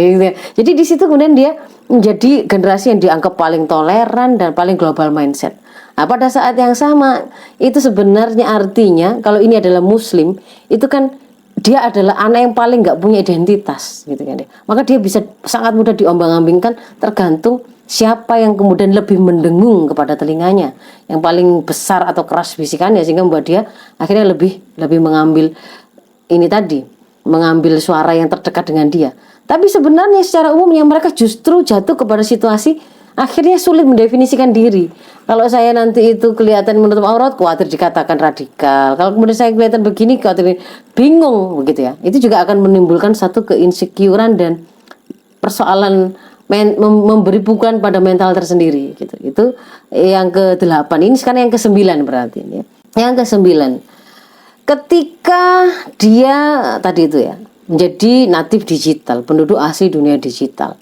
jadi di situ kemudian dia menjadi generasi yang dianggap paling toleran dan paling global mindset. Nah, pada saat yang sama itu sebenarnya artinya kalau ini adalah Muslim, itu kan dia adalah anak yang paling nggak punya identitas, gitu kan ya. Maka dia bisa sangat mudah diombang-ambingkan tergantung siapa yang kemudian lebih mendengung kepada telinganya, yang paling besar atau keras bisikannya, sehingga membuat dia akhirnya lebih mengambil ini tadi, mengambil suara yang terdekat dengan dia. Tapi sebenarnya secara umumnya mereka justru jatuh kepada situasi akhirnya sulit mendefinisikan diri. Kalau saya nanti itu kelihatan menutup aurat, khawatir dikatakan radikal. Kalau kemudian saya kelihatan begini, khawatir bingung, begitu ya. Itu juga akan menimbulkan satu keinsecurean dan persoalan memberi pukulan pada mental tersendiri, gitu. Itu yang ke-8. Ini sekarang yang ke-9 berarti ya. Yang ke-9. Ketika dia tadi itu ya, menjadi natif digital, penduduk asli dunia digital,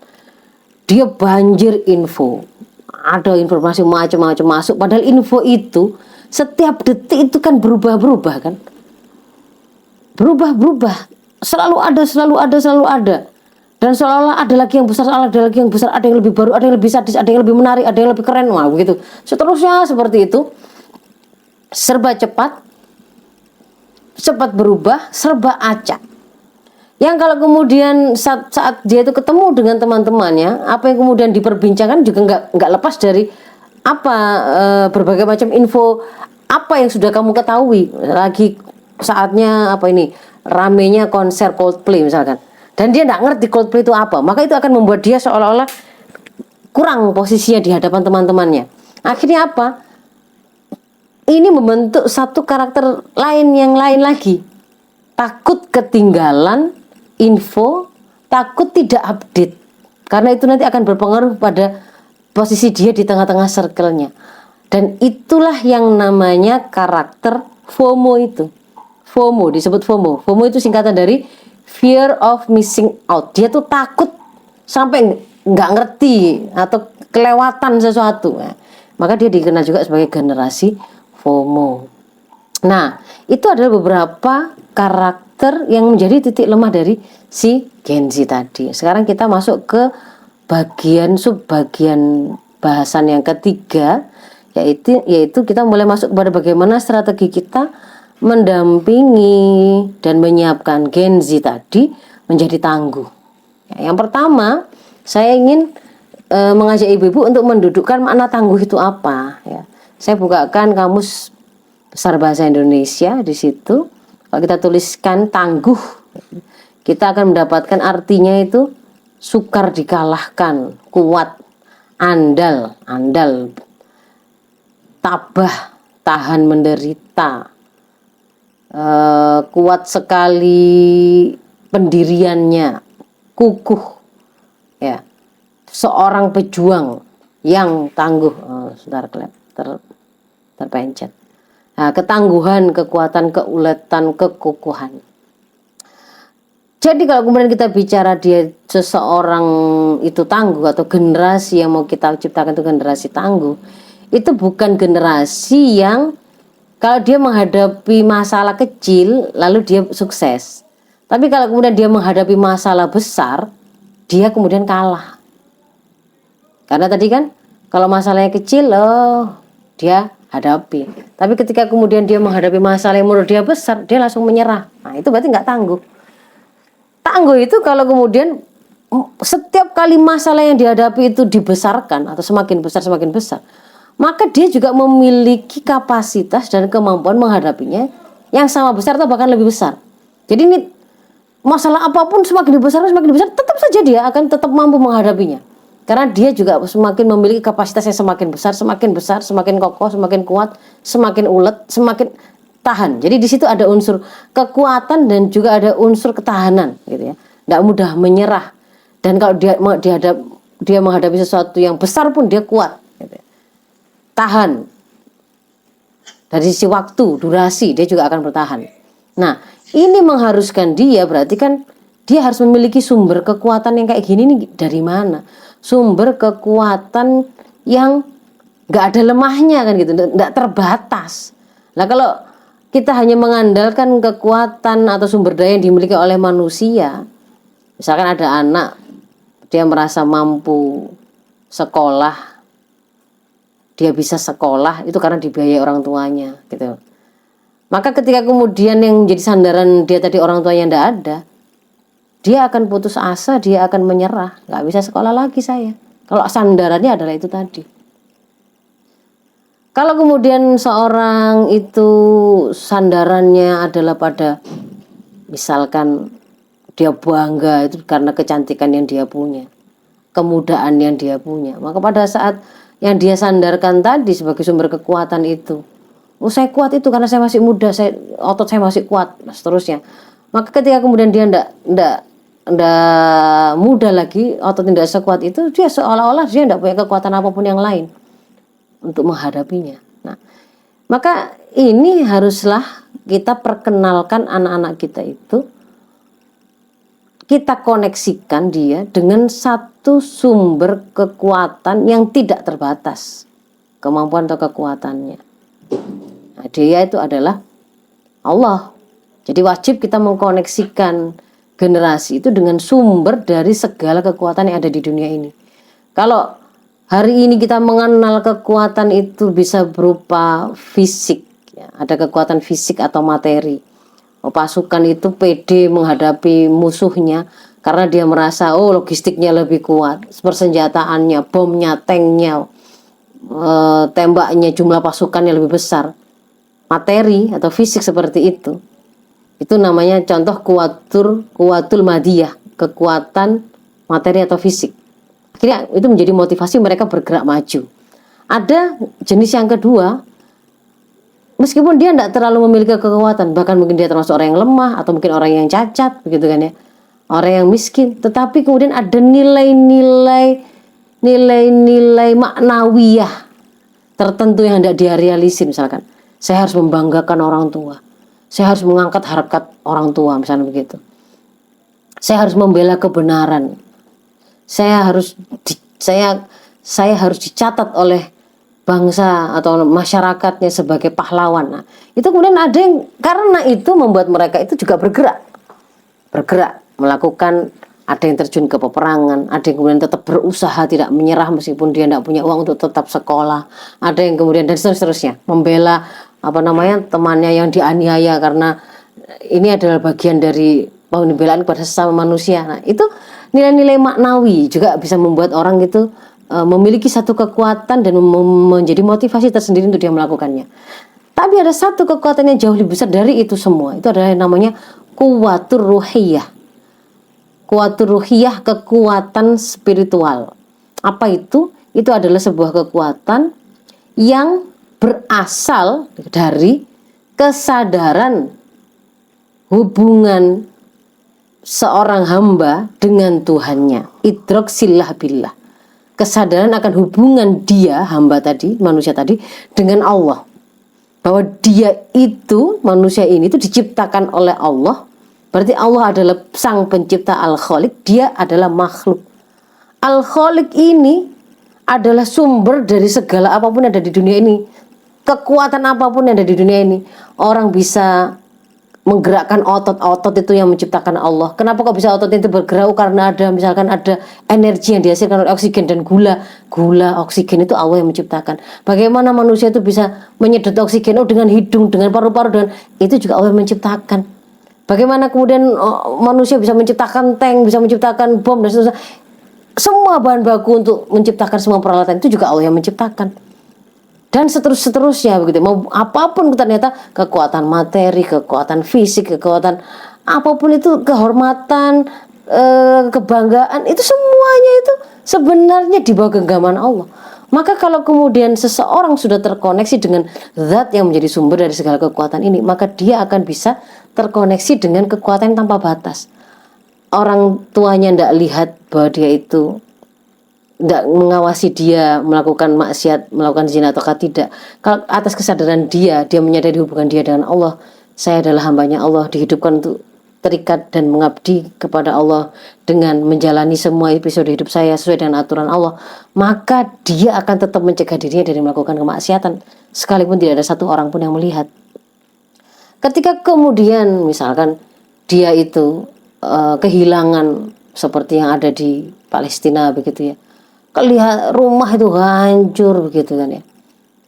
dia banjir info, ada informasi macam-macam masuk, padahal info itu setiap detik itu kan berubah-berubah kan, berubah-berubah, selalu ada, dan seolah-olah ada lagi yang besar, ada yang lebih baru, ada yang lebih sadis, ada yang lebih menarik, ada yang lebih keren, wah begitu, seterusnya seperti itu, serba cepat berubah, serba acak. Yang kalau kemudian saat dia itu ketemu dengan teman-temannya, apa yang kemudian diperbincangkan juga nggak lepas dari berbagai macam info apa yang sudah kamu ketahui. Lagi saatnya ramenya konser Coldplay misalkan, dan dia nggak ngerti Coldplay itu apa, maka itu akan membuat dia seolah-olah kurang posisinya di hadapan teman-temannya. Akhirnya apa? Ini membentuk satu karakter yang lain lagi, takut ketinggalan info, takut tidak update, karena itu nanti akan berpengaruh pada posisi dia di tengah-tengah circle-nya. Dan itulah yang namanya karakter FOMO itu. FOMO disebut FOMO. FOMO itu singkatan dari fear of missing out. Dia tuh takut sampai nggak ngerti atau kelewatan sesuatu. Maka dia dikenal juga sebagai generasi FOMO. Nah, itu adalah beberapa karakter yang menjadi titik lemah dari si Gen Z tadi. Sekarang kita masuk ke subbagian bahasan yang ketiga, yaitu kita mulai masuk kepada bagaimana strategi kita mendampingi dan menyiapkan Gen Z tadi menjadi tangguh. Yang pertama, saya ingin mengajak ibu-ibu untuk mendudukkan makna tangguh itu apa. Ya. Saya bukakan kamus Besar Bahasa Indonesia di situ. Kalau kita tuliskan tangguh, kita akan mendapatkan artinya itu sukar dikalahkan, kuat, andal, tabah, tahan menderita, kuat sekali pendiriannya, kukuh, ya, seorang pejuang yang tangguh. Sebentar terpencet. Nah, ketangguhan, kekuatan, keuletan, kekukuhan. Jadi kalau kemudian kita bicara dia seseorang itu tangguh atau generasi yang mau kita ciptakan itu generasi tangguh, itu bukan generasi yang kalau dia menghadapi masalah kecil lalu dia sukses. Tapi kalau kemudian dia menghadapi masalah besar, dia kemudian kalah. Karena tadi kan kalau masalahnya kecil, dia hadapi. Tapi ketika kemudian dia menghadapi masalah yang menurut dia besar, dia langsung menyerah. Nah, itu berarti nggak tangguh. Tangguh itu kalau kemudian setiap kali masalah yang dihadapi itu dibesarkan atau semakin besar, maka dia juga memiliki kapasitas dan kemampuan menghadapinya yang sama besar atau bahkan lebih besar. Jadi ini masalah apapun semakin besar, tetap saja dia akan tetap mampu menghadapinya. Karena dia juga semakin memiliki kapasitas yang semakin besar, semakin kokoh, semakin kuat, semakin ulet, semakin tahan. Jadi di situ ada unsur kekuatan dan juga ada unsur ketahanan, gitu ya. Tidak mudah menyerah. Dan kalau dia menghadapi sesuatu yang besar pun dia kuat, gitu ya. Tahan. Dari sisi waktu, durasi, dia juga akan bertahan. Nah, ini mengharuskan dia, berarti kan dia harus memiliki sumber kekuatan yang kayak gini nih dari mana? Sumber kekuatan yang nggak ada lemahnya kan gitu, nggak terbatas. Nah kalau kita hanya mengandalkan kekuatan atau sumber daya yang dimiliki oleh manusia, misalkan ada anak dia merasa mampu sekolah, dia bisa sekolah itu karena dibiayai orang tuanya gitu. Maka ketika kemudian yang jadi sandaran dia tadi orang tuanya tidak ada, dia akan putus asa, dia akan menyerah, nggak bisa sekolah lagi saya. Kalau sandarannya adalah itu tadi. Kalau kemudian seorang itu sandarannya adalah pada, misalkan dia bangga itu karena kecantikan yang dia punya, kemudaan yang dia punya, maka pada saat yang dia sandarkan tadi sebagai sumber kekuatan itu, saya kuat itu karena saya masih muda, otot saya masih kuat, dan seterusnya. Maka ketika kemudian dia ndak muda lagi, otot tidak sekuat itu, dia seolah-olah dia tidak punya kekuatan apapun yang lain untuk menghadapinya. Nah, maka ini haruslah kita perkenalkan anak-anak kita itu, kita koneksikan dia dengan satu sumber kekuatan yang tidak terbatas kemampuan atau kekuatannya. Nah, dia itu adalah Allah. Jadi wajib kita mengkoneksikan generasi itu dengan sumber dari segala kekuatan yang ada di dunia ini. Kalau hari ini kita mengenal kekuatan itu bisa berupa fisik, ya, ada kekuatan fisik atau materi. Pasukan itu pede menghadapi musuhnya karena dia merasa logistiknya lebih kuat, persenjataannya, bomnya, tanknya, tembaknya, jumlah pasukannya lebih besar. Materi atau fisik seperti itu. Itu namanya contoh kuwatul madiyah, kekuatan materi atau fisik. Akhirnya itu menjadi motivasi mereka bergerak maju. Ada jenis yang kedua, meskipun dia tidak terlalu memiliki kekuatan, bahkan mungkin dia termasuk orang yang lemah atau mungkin orang yang cacat, begitu kan ya, orang yang miskin, tetapi kemudian ada nilai-nilai maknawiyah tertentu yang tidak dia realisir. Misalkan saya harus membanggakan orang tua, saya harus mengangkat harkat orang tua, misalnya begitu. Saya harus membela kebenaran. Saya harus dicatat oleh bangsa atau masyarakatnya sebagai pahlawan. Nah, itu kemudian ada yang karena itu membuat mereka itu juga bergerak melakukan, ada yang terjun ke peperangan, ada yang kemudian tetap berusaha tidak menyerah meskipun dia tidak punya uang untuk tetap sekolah, ada yang kemudian dan seterusnya membela temannya yang dianiaya karena ini adalah bagian dari pembelaan kepada sesama manusia. Nah, itu nilai-nilai maknawi juga bisa membuat orang itu memiliki satu kekuatan dan menjadi motivasi tersendiri untuk dia melakukannya. Tapi ada satu kekuatan yang jauh lebih besar dari itu semua. Itu adalah yang namanya quwwatur ruhiyah. Quwwatur ruhiyah, kekuatan spiritual. Apa itu? Itu adalah sebuah kekuatan yang berasal dari kesadaran hubungan seorang hamba dengan Tuhannya, idrok sillah billah, kesadaran akan hubungan dia, hamba tadi, manusia tadi, dengan Allah, bahwa dia itu, manusia ini itu diciptakan oleh Allah. Berarti Allah adalah sang pencipta, Al-Khaliq, dia adalah makhluk. Al-Khaliq ini adalah sumber dari segala apapun yang ada di dunia ini. Kekuatan apapun yang ada di dunia ini. Orang bisa menggerakkan otot-otot itu yang menciptakan Allah. Kenapa kok bisa otot itu bergerak? Karena ada, misalkan ada energi yang dihasilkan oleh oksigen dan gula. Gula, oksigen itu Allah yang menciptakan. Bagaimana manusia itu bisa menyedot oksigen? Oh, dengan hidung, dengan paru-paru, dan itu juga Allah yang menciptakan. Bagaimana kemudian manusia bisa menciptakan tank, bisa menciptakan bom dan seterusnya. Semua bahan baku untuk menciptakan semua peralatan itu juga Allah yang menciptakan. Dan seterusnya begitu. Mau apapun ternyata, kekuatan materi, kekuatan fisik, kekuatan apapun itu, kehormatan, kebanggaan, itu semuanya itu sebenarnya di bawah genggaman Allah. Maka kalau kemudian seseorang sudah terkoneksi dengan zat yang menjadi sumber dari segala kekuatan ini, maka dia akan bisa terkoneksi dengan kekuatan tanpa batas. Orang tuanya tidak lihat bahwa dia itu, tidak mengawasi dia melakukan maksiat, melakukan zina ataukah tidak. Kalau atas kesadaran dia menyadari hubungan dia dengan Allah, saya adalah hambanya Allah, dihidupkan untuk terikat dan mengabdi kepada Allah dengan menjalani semua episode hidup saya sesuai dengan aturan Allah, maka dia akan tetap mencegah dirinya dari melakukan kemaksiatan sekalipun tidak ada satu orang pun yang melihat. Ketika kemudian misalkan dia itu kehilangan seperti yang ada di Palestina begitu ya, kelihatan rumah itu hancur begitu kan ya.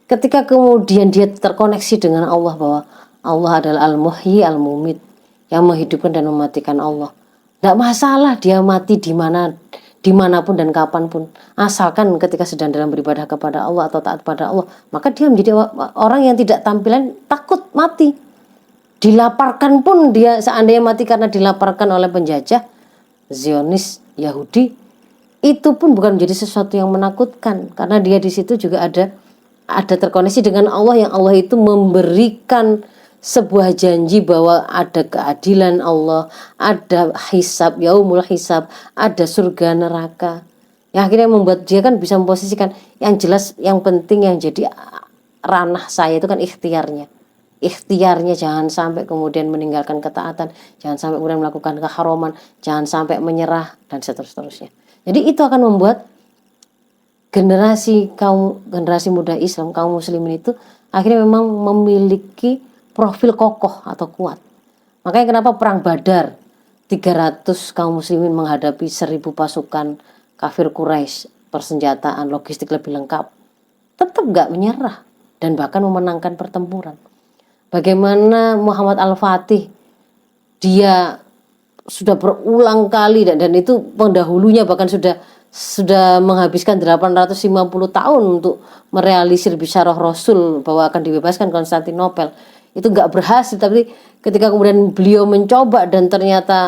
Ketika kemudian dia terkoneksi dengan Allah, bahwa Allah adalah Al-Muhyi Al-Mumit, yang menghidupkan dan mematikan Allah. Tidak masalah dia mati dimanapun dan kapanpun, asalkan ketika sedang dalam beribadah kepada Allah atau taat pada Allah, maka dia menjadi orang yang tidak tampilan takut mati. Dilaparkan pun dia, seandainya mati karena dilaparkan oleh penjajah Zionis Yahudi, itu pun bukan menjadi sesuatu yang menakutkan, karena dia di situ juga ada terkoneksi dengan Allah, yang Allah itu memberikan sebuah janji bahwa ada keadilan Allah, ada hisab, yaumul hisab, ada surga neraka, yang akhirnya membuat dia kan bisa memposisikan yang jelas, yang penting yang jadi ranah saya itu kan ikhtiarnya jangan sampai kemudian meninggalkan ketaatan, jangan sampai kemudian melakukan keharaman, jangan sampai menyerah dan seterusnya. Jadi itu akan membuat generasi muda Islam, kaum muslimin itu akhirnya memang memiliki profil kokoh atau kuat. Makanya kenapa perang Badar 300 kaum muslimin menghadapi 1000 pasukan kafir Quraisy, persenjataan, logistik lebih lengkap, tetap gak menyerah dan bahkan memenangkan pertempuran. Bagaimana Muhammad Al-Fatih, dia sudah berulang kali dan itu pendahulunya bahkan sudah menghabiskan 850 tahun untuk merealisir bisyarah Rasul bahwa akan dibebaskan Konstantinopel. Itu nggak berhasil, tapi ketika kemudian beliau mencoba dan ternyata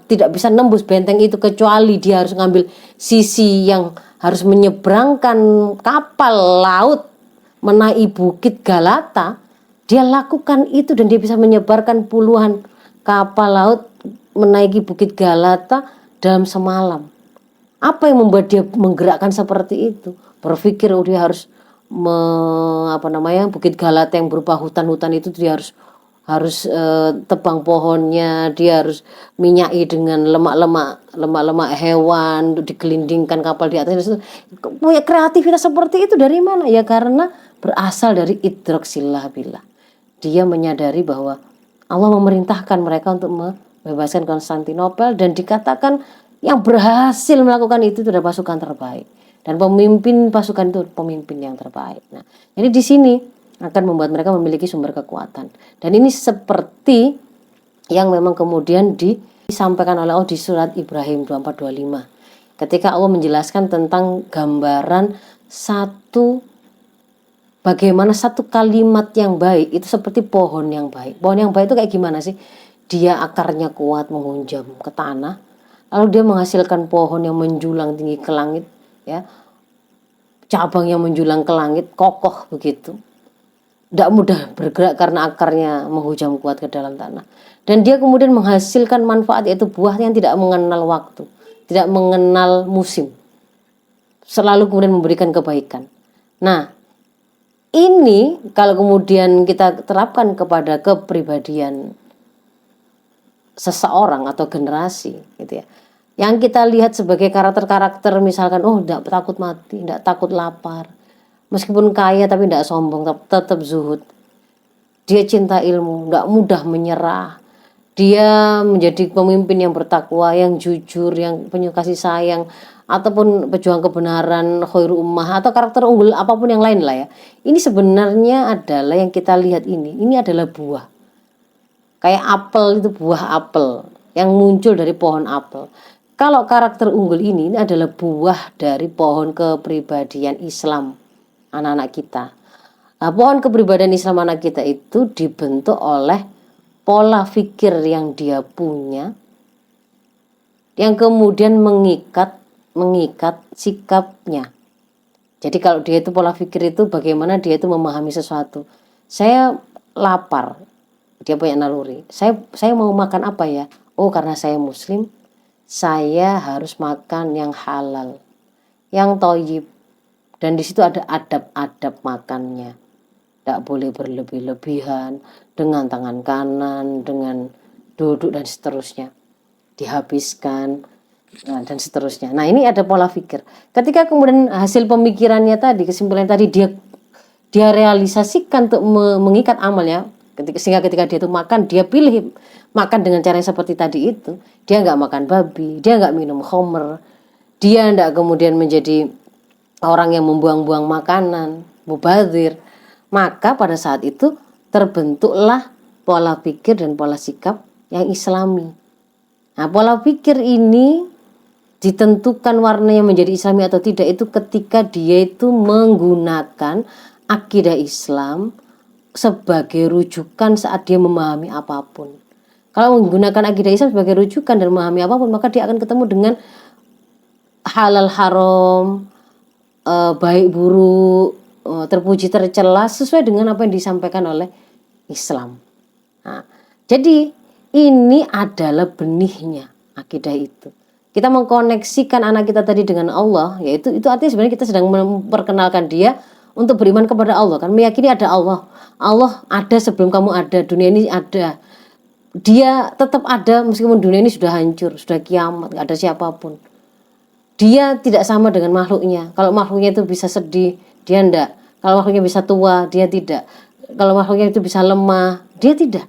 tidak bisa nembus benteng itu, kecuali dia harus ngambil sisi yang harus menyeberangkan kapal laut menaiki bukit Galata, dia lakukan itu dan dia bisa menyebarkan puluhan kapal laut menaiki bukit Galata dalam semalam. Apa yang membuat dia menggerakkan seperti itu? Berpikir dia harus bukit Galata yang berupa hutan-hutan itu dia harus tebang pohonnya, dia harus minyaki dengan lemak-lemak hewan untuk digelindingkan kapal di atas. Punya kreativitas seperti itu dari mana? Ya karena berasal dari idrok sillah billah. Dia menyadari bahwa Allah memerintahkan mereka untuk membebaskan Konstantinopel, dan dikatakan yang berhasil melakukan itu adalah pasukan terbaik. Dan pemimpin pasukan itu pemimpin yang terbaik. Nah, jadi di sini akan membuat mereka memiliki sumber kekuatan. Dan ini seperti yang memang kemudian disampaikan oleh Allah di surat Ibrahim 24:25. Ketika Allah menjelaskan tentang gambaran bagaimana satu kalimat yang baik itu seperti pohon yang baik. Pohon yang baik itu kayak gimana sih? Dia akarnya kuat menghunjam ke tanah, lalu dia menghasilkan pohon yang menjulang tinggi ke langit, ya, cabang yang menjulang ke langit, kokoh begitu. tidak mudah bergerak karena akarnya menghujam kuat ke dalam tanah. Dan dia kemudian menghasilkan manfaat, yaitu buah yang tidak mengenal waktu, tidak mengenal musim, selalu kemudian memberikan kebaikan. Nah, ini kalau kemudian kita terapkan kepada kepribadian seseorang atau generasi gitu ya, yang kita lihat sebagai karakter-karakter, misalkan tidak takut mati, tidak takut lapar, meskipun kaya tapi tidak sombong, tetap zuhud, dia cinta ilmu, tidak mudah menyerah, dia menjadi pemimpin yang bertakwa, yang jujur, yang penuh kasih sayang, ataupun pejuang kebenaran, khairul ummah, atau karakter unggul apapun yang lain lah ya. Ini sebenarnya adalah yang kita lihat ini adalah buah. Kayak apel, itu buah apel yang muncul dari pohon apel. Kalau karakter unggul ini adalah buah dari pohon kepribadian Islam anak-anak kita. Nah, pohon kepribadian Islam anak kita itu dibentuk oleh pola pikir yang dia punya, yang kemudian mengikat sikapnya. Jadi kalau dia itu pola pikir itu bagaimana dia itu memahami sesuatu. Saya lapar, dia punya naluri. Saya mau makan apa ya? Oh, karena saya muslim, saya harus makan yang halal, yang thayyib. Dan di situ ada adab-adab makannya. Tidak boleh berlebih-lebihan, dengan tangan kanan, dengan duduk dan seterusnya. Dihabiskan dan seterusnya. Nah, ini ada pola pikir. Ketika kemudian hasil pemikirannya tadi, kesimpulan tadi dia realisasikan untuk mengikat amalnya, sehingga ketika dia itu makan, dia pilih makan dengan cara yang seperti tadi itu. Dia nggak makan babi, dia nggak minum khamr, dia nggak kemudian menjadi orang yang membuang-buang makanan, mubadzir. Maka pada saat itu terbentuklah pola pikir dan pola sikap yang islami. Nah, pola pikir ini ditentukan warnanya menjadi islami atau tidak itu ketika dia itu menggunakan akidah Islam sebagai rujukan saat dia memahami apapun. Kalau menggunakan akidah Islam sebagai rujukan dan memahami apapun, maka dia akan ketemu dengan halal haram, baik buruk, terpuji tercela sesuai dengan apa yang disampaikan oleh Islam. Nah, jadi ini adalah benihnya akidah itu. Kita mengkoneksikan anak kita tadi dengan Allah, yaitu itu artinya sebenarnya kita sedang memperkenalkan dia untuk beriman kepada Allah, kan, meyakini ada Allah. Allah ada sebelum kamu ada, dunia ini ada. Dia tetap ada meskipun dunia ini sudah hancur, sudah kiamat, gak ada siapapun. Dia tidak sama dengan makhluknya. Kalau makhluknya itu bisa sedih, dia enggak. Kalau makhluknya bisa tua, dia tidak. Kalau makhluknya itu bisa lemah, dia tidak.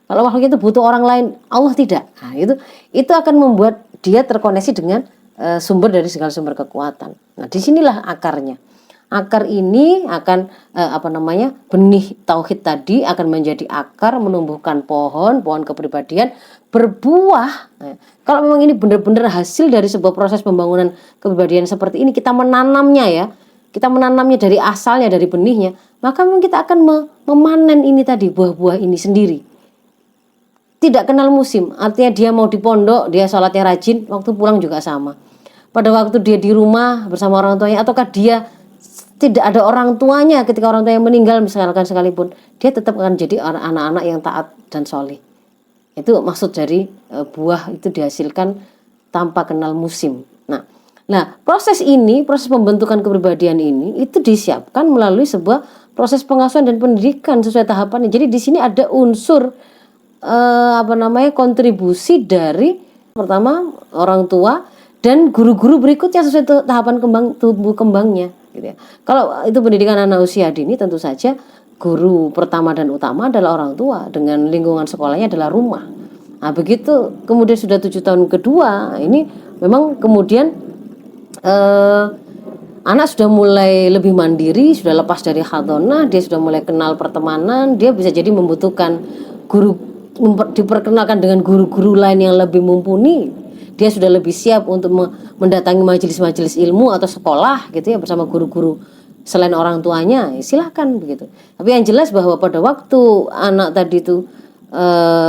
Kalau makhluknya itu butuh orang lain, Allah tidak. Nah, itu akan membuat dia terkoneksi dengan sumber dari segala sumber kekuatan. Nah, disinilah akarnya. Akar ini akan benih tauhid tadi akan menjadi akar, menumbuhkan pohon kepribadian, berbuah. Nah, kalau memang ini benar-benar hasil dari sebuah proses pembangunan kepribadian seperti ini, kita menanamnya ya, kita menanamnya dari asalnya, dari benihnya, maka memang kita akan memanen ini tadi, buah-buah ini sendiri. Tidak kenal musim, artinya dia mau di pondok, dia sholatnya rajin, waktu pulang juga sama. Pada waktu dia di rumah bersama orang tuanya, ataukah dia tidak ada orang tuanya ketika orang tuanya meninggal misalkan sekalipun, dia tetap akan jadi anak-anak yang taat dan soleh. Itu maksud dari buah itu dihasilkan tanpa kenal musim. Nah, proses pembentukan kepribadian ini itu disiapkan melalui sebuah proses pengasuhan dan pendidikan sesuai tahapannya. Jadi di sini ada unsur kontribusi dari pertama orang tua dan guru-guru berikutnya sesuai tahapan tumbuh kembangnya gitu ya. Kalau itu pendidikan anak usia dini, tentu saja guru pertama dan utama adalah orang tua, dengan lingkungan sekolahnya adalah rumah. Nah, begitu kemudian sudah 7 tahun kedua, ini memang kemudian anak sudah mulai lebih mandiri, sudah lepas dari hadonah, dia sudah mulai kenal pertemanan, dia bisa jadi membutuhkan guru, diperkenalkan dengan guru-guru lain yang lebih mumpuni. Dia sudah lebih siap untuk mendatangi majelis-majelis ilmu atau sekolah gitu ya, bersama guru-guru selain orang tuanya, silahkan begitu. Tapi yang jelas bahwa pada waktu anak tadi itu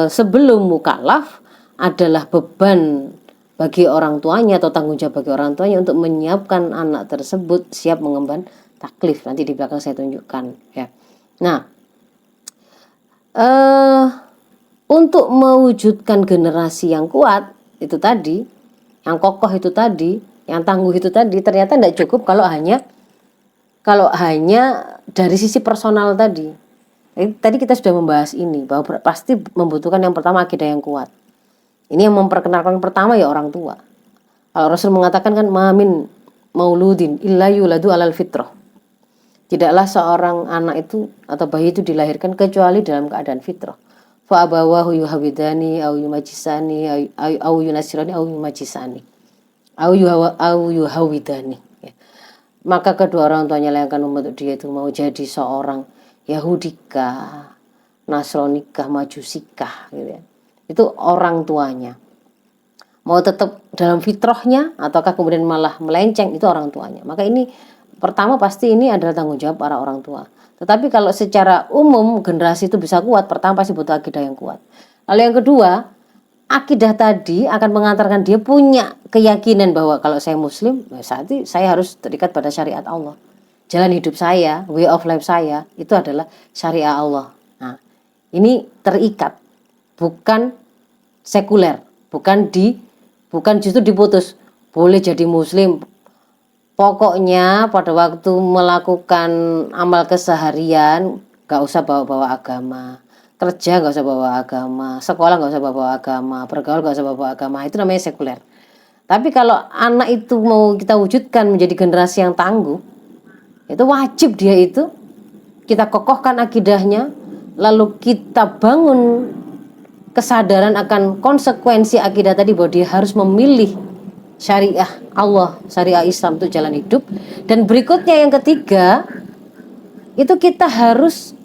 sebelum mukallaf adalah beban bagi orang tuanya atau tanggung jawab bagi orang tuanya untuk menyiapkan anak tersebut siap mengemban taklif. Nanti di belakang saya tunjukkan ya. Nah, Untuk mewujudkan generasi yang kuat itu tadi, yang kokoh itu tadi, yang tangguh itu tadi, ternyata tidak cukup kalau hanya dari sisi personal tadi. Tadi kita sudah membahas ini, bahwa pasti membutuhkan yang pertama akidah yang kuat. Ini yang memperkenalkan pertama ya orang tua. Kalau Rasul mengatakan kan, mamin mauludin illa yuladu alal fitrah. Tidaklah seorang anak itu atau bayi itu dilahirkan kecuali dalam keadaan fitrah. Fa abawahu yuhawidani au yumajisani au yunasirani au yumajisani au yuhawidani. Maka kedua orang tuanya yang akan membentuk dia itu mau jadi seorang Yahudikah, Nasronikah, Majusikah gitu ya. Itu orang tuanya. Mau tetap dalam fitrahnya ataukah kemudian malah melenceng, itu orang tuanya. Maka ini pertama pasti ini adalah tanggung jawab para orang tua. Tetapi kalau secara umum generasi itu bisa kuat, pertama pasti butuh akidah yang kuat. Lalu yang kedua, akidah tadi akan mengantarkan dia punya keyakinan bahwa kalau saya muslim, saat itu saya harus terikat pada syariat Allah. Jalan hidup saya, way of life saya, itu adalah syariat Allah. Nah, ini terikat, bukan sekuler, bukan justru diputus. Boleh jadi muslim, pokoknya pada waktu melakukan amal keseharian gak usah bawa-bawa agama, kerja gak usah bawa agama, sekolah gak usah bawa agama, bergaul gak usah bawa agama. Itu namanya sekuler. Tapi kalau anak itu mau kita wujudkan menjadi generasi yang tangguh, itu wajib dia itu kita kokohkan akidahnya, lalu kita bangun kesadaran akan konsekuensi akidah tadi, bahwa dia harus memilih syariah Allah, syariah Islam untuk jalan hidup. Dan berikutnya yang ketiga, itu kita harus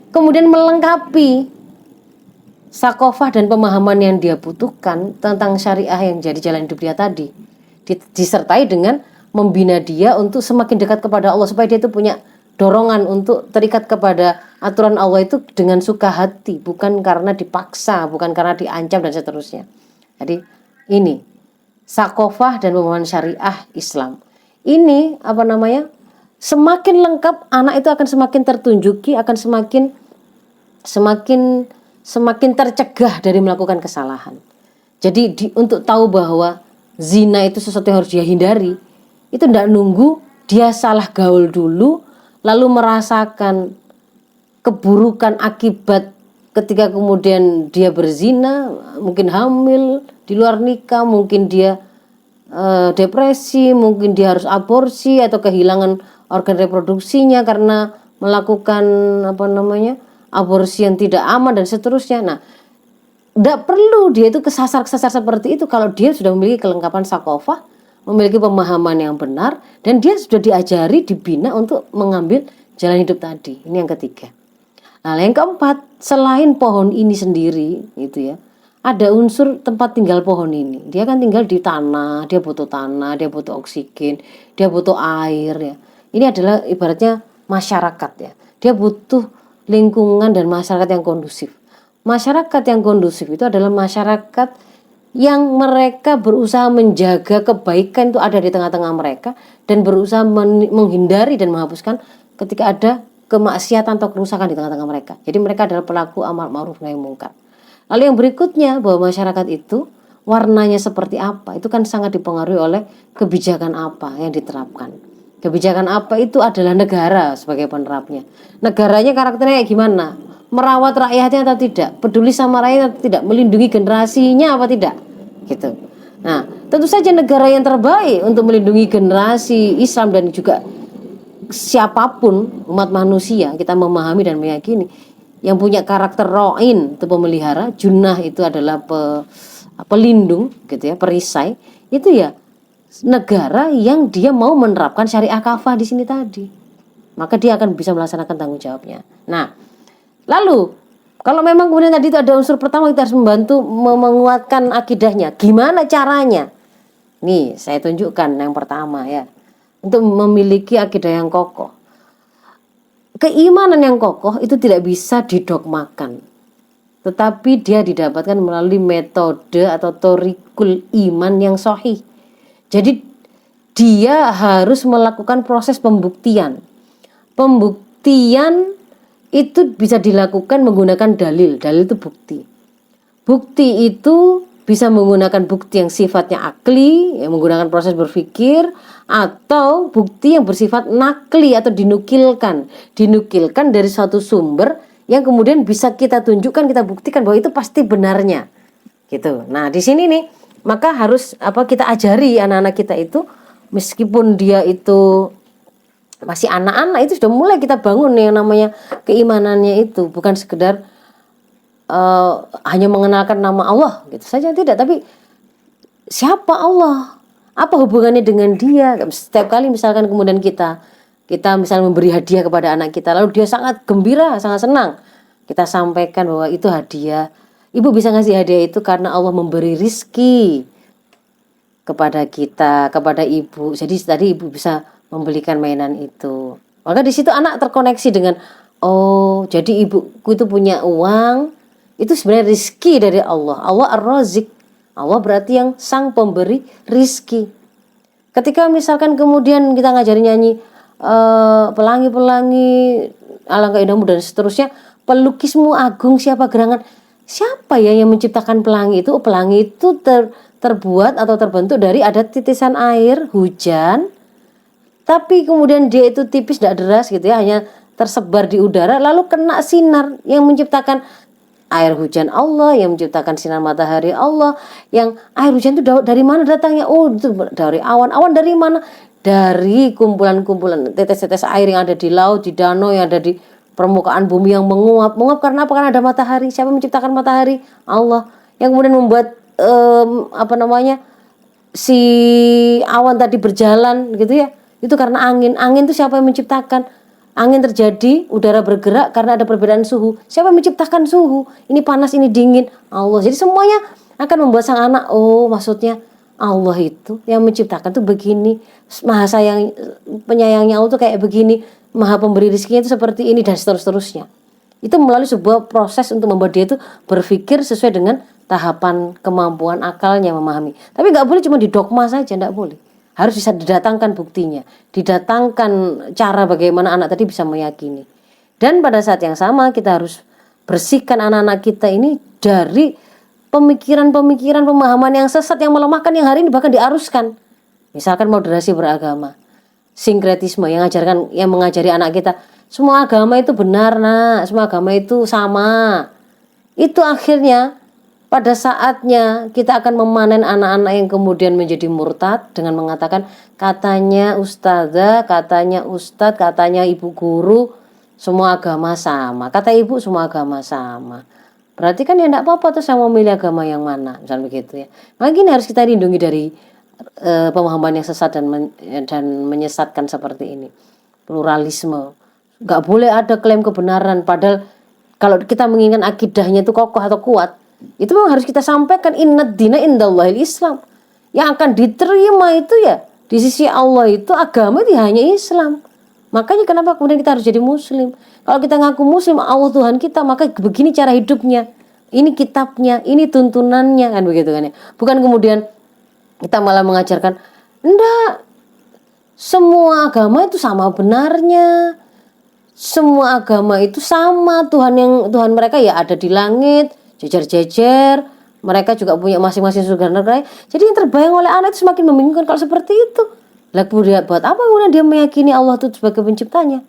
kemudian melengkapi sakofah dan pemahaman yang dia butuhkan tentang syariah yang jadi jalan hidup dia tadi, disertai dengan membina dia untuk semakin dekat kepada Allah, supaya dia itu punya dorongan untuk terikat kepada aturan Allah itu dengan suka hati, bukan karena dipaksa, bukan karena diancam dan seterusnya. Jadi ini sakofah dan pemahaman syariah Islam ini semakin lengkap, anak itu akan semakin tertunjuki, akan semakin tercegah dari melakukan kesalahan. Jadi untuk tahu bahwa zina itu sesuatu yang harus dia hindari, itu tidak nunggu dia salah gaul dulu lalu merasakan keburukan akibat ketika kemudian dia berzina, mungkin hamil di luar nikah, mungkin dia depresi, mungkin dia harus aborsi atau kehilangan organ reproduksinya karena melakukan aborsi yang tidak aman dan seterusnya. Nah, tidak perlu dia itu kesasar seperti itu kalau dia sudah memiliki kelengkapan sakofah, memiliki pemahaman yang benar, dan dia sudah diajari, dibina untuk mengambil jalan hidup tadi. Ini yang ketiga. Nah, yang keempat, selain pohon ini sendiri itu ya, ada unsur tempat tinggal pohon ini. Dia kan tinggal di tanah, dia butuh oksigen, dia butuh air ya. Ini adalah ibaratnya masyarakat ya. Dia butuh lingkungan dan masyarakat yang kondusif. Masyarakat yang kondusif itu adalah masyarakat yang mereka berusaha menjaga kebaikan itu ada di tengah-tengah mereka, dan berusaha menghindari dan menghapuskan ketika ada kemaksiatan atau kerusakan di tengah-tengah mereka. Jadi mereka adalah pelaku amar ma'ruf nahi munkar. Lalu yang berikutnya, bahwa masyarakat itu warnanya seperti apa, itu kan sangat dipengaruhi oleh kebijakan apa yang diterapkan. Kebijakan apa itu adalah negara sebagai penerapnya. Negaranya karakternya kayak gimana? Merawat rakyatnya atau tidak? Peduli sama rakyat atau tidak? Melindungi generasinya apa tidak? Gitu. Nah, tentu saja negara yang terbaik untuk melindungi generasi Islam dan juga siapapun umat manusia, kita memahami dan meyakini yang punya karakter ro'in itu pemelihara, junah itu adalah pelindung gitu ya, perisai, itu ya negara yang dia mau menerapkan syariah kafah di sini tadi, maka dia akan bisa melaksanakan tanggung jawabnya. Nah, lalu kalau memang kemudian tadi itu ada unsur pertama, kita harus membantu menguatkan akidahnya. Gimana caranya? Nih saya tunjukkan yang pertama ya, untuk memiliki akidah yang kokoh. Keimanan yang kokoh itu tidak bisa didogmakan, tetapi dia didapatkan melalui metode atau thoriqul iman yang sahih. Jadi dia harus melakukan proses pembuktian itu bisa dilakukan menggunakan dalil. Dalil itu bukti. Bukti itu bisa menggunakan bukti yang sifatnya akli, yang menggunakan proses berpikir, atau bukti yang bersifat nakli atau dinukilkan dari suatu sumber yang kemudian bisa kita tunjukkan, kita buktikan bahwa itu pasti benarnya. Gitu. Nah, di sini nih, maka harus kita ajari anak-anak kita itu, meskipun dia itu masih anak-anak, itu sudah mulai kita bangun yang namanya keimanannya itu, bukan sekedar hanya mengenalkan nama Allah gitu saja, tidak, tapi siapa Allah, apa hubungannya dengan dia. Setiap kali misalkan kemudian kita misalnya memberi hadiah kepada anak kita, lalu dia sangat gembira, sangat senang, kita sampaikan bahwa itu hadiah. Ibu bisa ngasih hadiah itu karena Allah memberi rizki kepada kita, kepada ibu. Jadi tadi ibu bisa membelikan mainan itu. Maka di situ anak terkoneksi dengan, oh jadi ibuku itu punya uang, itu sebenarnya rizki dari Allah. Allah Ar-Razik. Allah berarti yang sang pemberi rizki. Ketika misalkan kemudian kita ngajari nyanyi pelangi-pelangi alangkah indahmu dan seterusnya, pelukismu agung siapa gerangan. Siapa ya yang menciptakan pelangi itu? Pelangi itu terbuat atau terbentuk dari ada titisan air hujan, tapi kemudian dia itu tipis, tidak deras gitu ya, hanya tersebar di udara lalu kena sinar. Yang menciptakan air hujan Allah, yang menciptakan sinar matahari Allah. Yang air hujan itu dari mana datangnya? Oh, itu dari awan. Awan dari mana? Dari kumpulan-kumpulan tetes-tetes air yang ada di laut, di danau, yang ada di permukaan bumi yang menguap karena apa? Karena ada matahari. Siapa menciptakan matahari? Allah. Yang kemudian membuat si awan tadi berjalan gitu ya, itu karena angin itu siapa yang menciptakan? Angin terjadi, udara bergerak karena ada perbedaan suhu. Siapa yang menciptakan suhu? Ini panas, ini dingin, Allah. Jadi semuanya akan membuat sang anak, oh maksudnya Allah itu yang menciptakan tuh begini, maha sayang, penyayangnya Allah tuh kayak begini, maha pemberi rezekinya itu seperti ini, dan seterusnya. Itu melalui sebuah proses untuk membuat dia itu berpikir sesuai dengan tahapan kemampuan akalnya memahami. Tapi nggak boleh cuma didogma saja, nggak boleh. Harus bisa didatangkan buktinya, didatangkan cara bagaimana anak tadi bisa meyakini. Dan pada saat yang sama kita harus bersihkan anak-anak kita ini dari pemikiran-pemikiran, pemahaman yang sesat, yang melemahkan, yang hari ini bahkan diaruskan. Misalkan moderasi beragama, sinkretisme yang mengajari anak kita semua agama itu benar, nak, semua agama itu sama. Itu akhirnya pada saatnya kita akan memanen anak-anak yang kemudian menjadi murtad dengan mengatakan katanya ustazah, katanya ustadz, katanya ibu guru, semua agama sama. Kata ibu semua agama sama. Berarti kan ya enggak apa-apa tuh saya mau milih agama yang mana, misalnya begitu ya. Maka ini harus kita lindungi dari pemahaman yang sesat dan menyesatkan seperti ini. Pluralisme. Enggak boleh ada klaim kebenaran, padahal kalau kita menginginkan akidahnya itu kokoh atau kuat, itu memang harus kita sampaikan innad dina indallahil Islam. Yang akan diterima itu ya di sisi Allah itu agama itu hanya Islam. Makanya kenapa kemudian kita harus jadi muslim. Kalau kita ngaku muslim, Allah Tuhan kita, maka begini cara hidupnya, ini kitabnya, ini tuntunannya, kan begitu kan ya. Bukan kemudian kita malah mengajarkan enggak, semua agama itu sama benarnya, semua agama itu sama, Tuhan mereka ya ada di langit, jejer-jejer, mereka juga punya masing-masing surga neraka. Jadi yang terbayang oleh anak itu semakin membingungkan kalau seperti itu. Lah kemudian buat apa kemudian dia meyakini Allah itu sebagai penciptanya?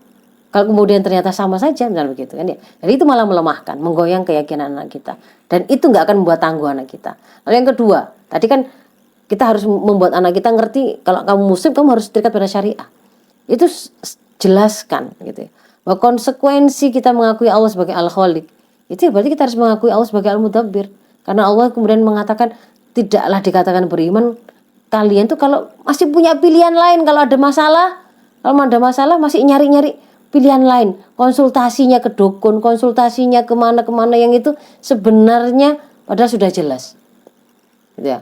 Kalau kemudian ternyata sama saja, misalnya begitu kan ya. Jadi itu malah melemahkan, menggoyang keyakinan anak kita. Dan itu nggak akan membuat tangguh anak kita. Lalu yang kedua, tadi kan kita harus membuat anak kita ngerti kalau kamu muslim kamu harus terikat pada syariah. Itu jelaskan gitu ya. Bahwa konsekuensi kita mengakui Allah sebagai Al-Khaliq, itu berarti kita harus mengakui Allah sebagai Al-Mudabbir. Karena Allah kemudian mengatakan tidaklah dikatakan beriman kalian tuh kalau masih punya pilihan lain, kalau ada masalah masih nyari-nyari pilihan lain, konsultasinya ke dukun, konsultasinya kemana-kemana yang itu sebenarnya padahal sudah jelas gitu ya,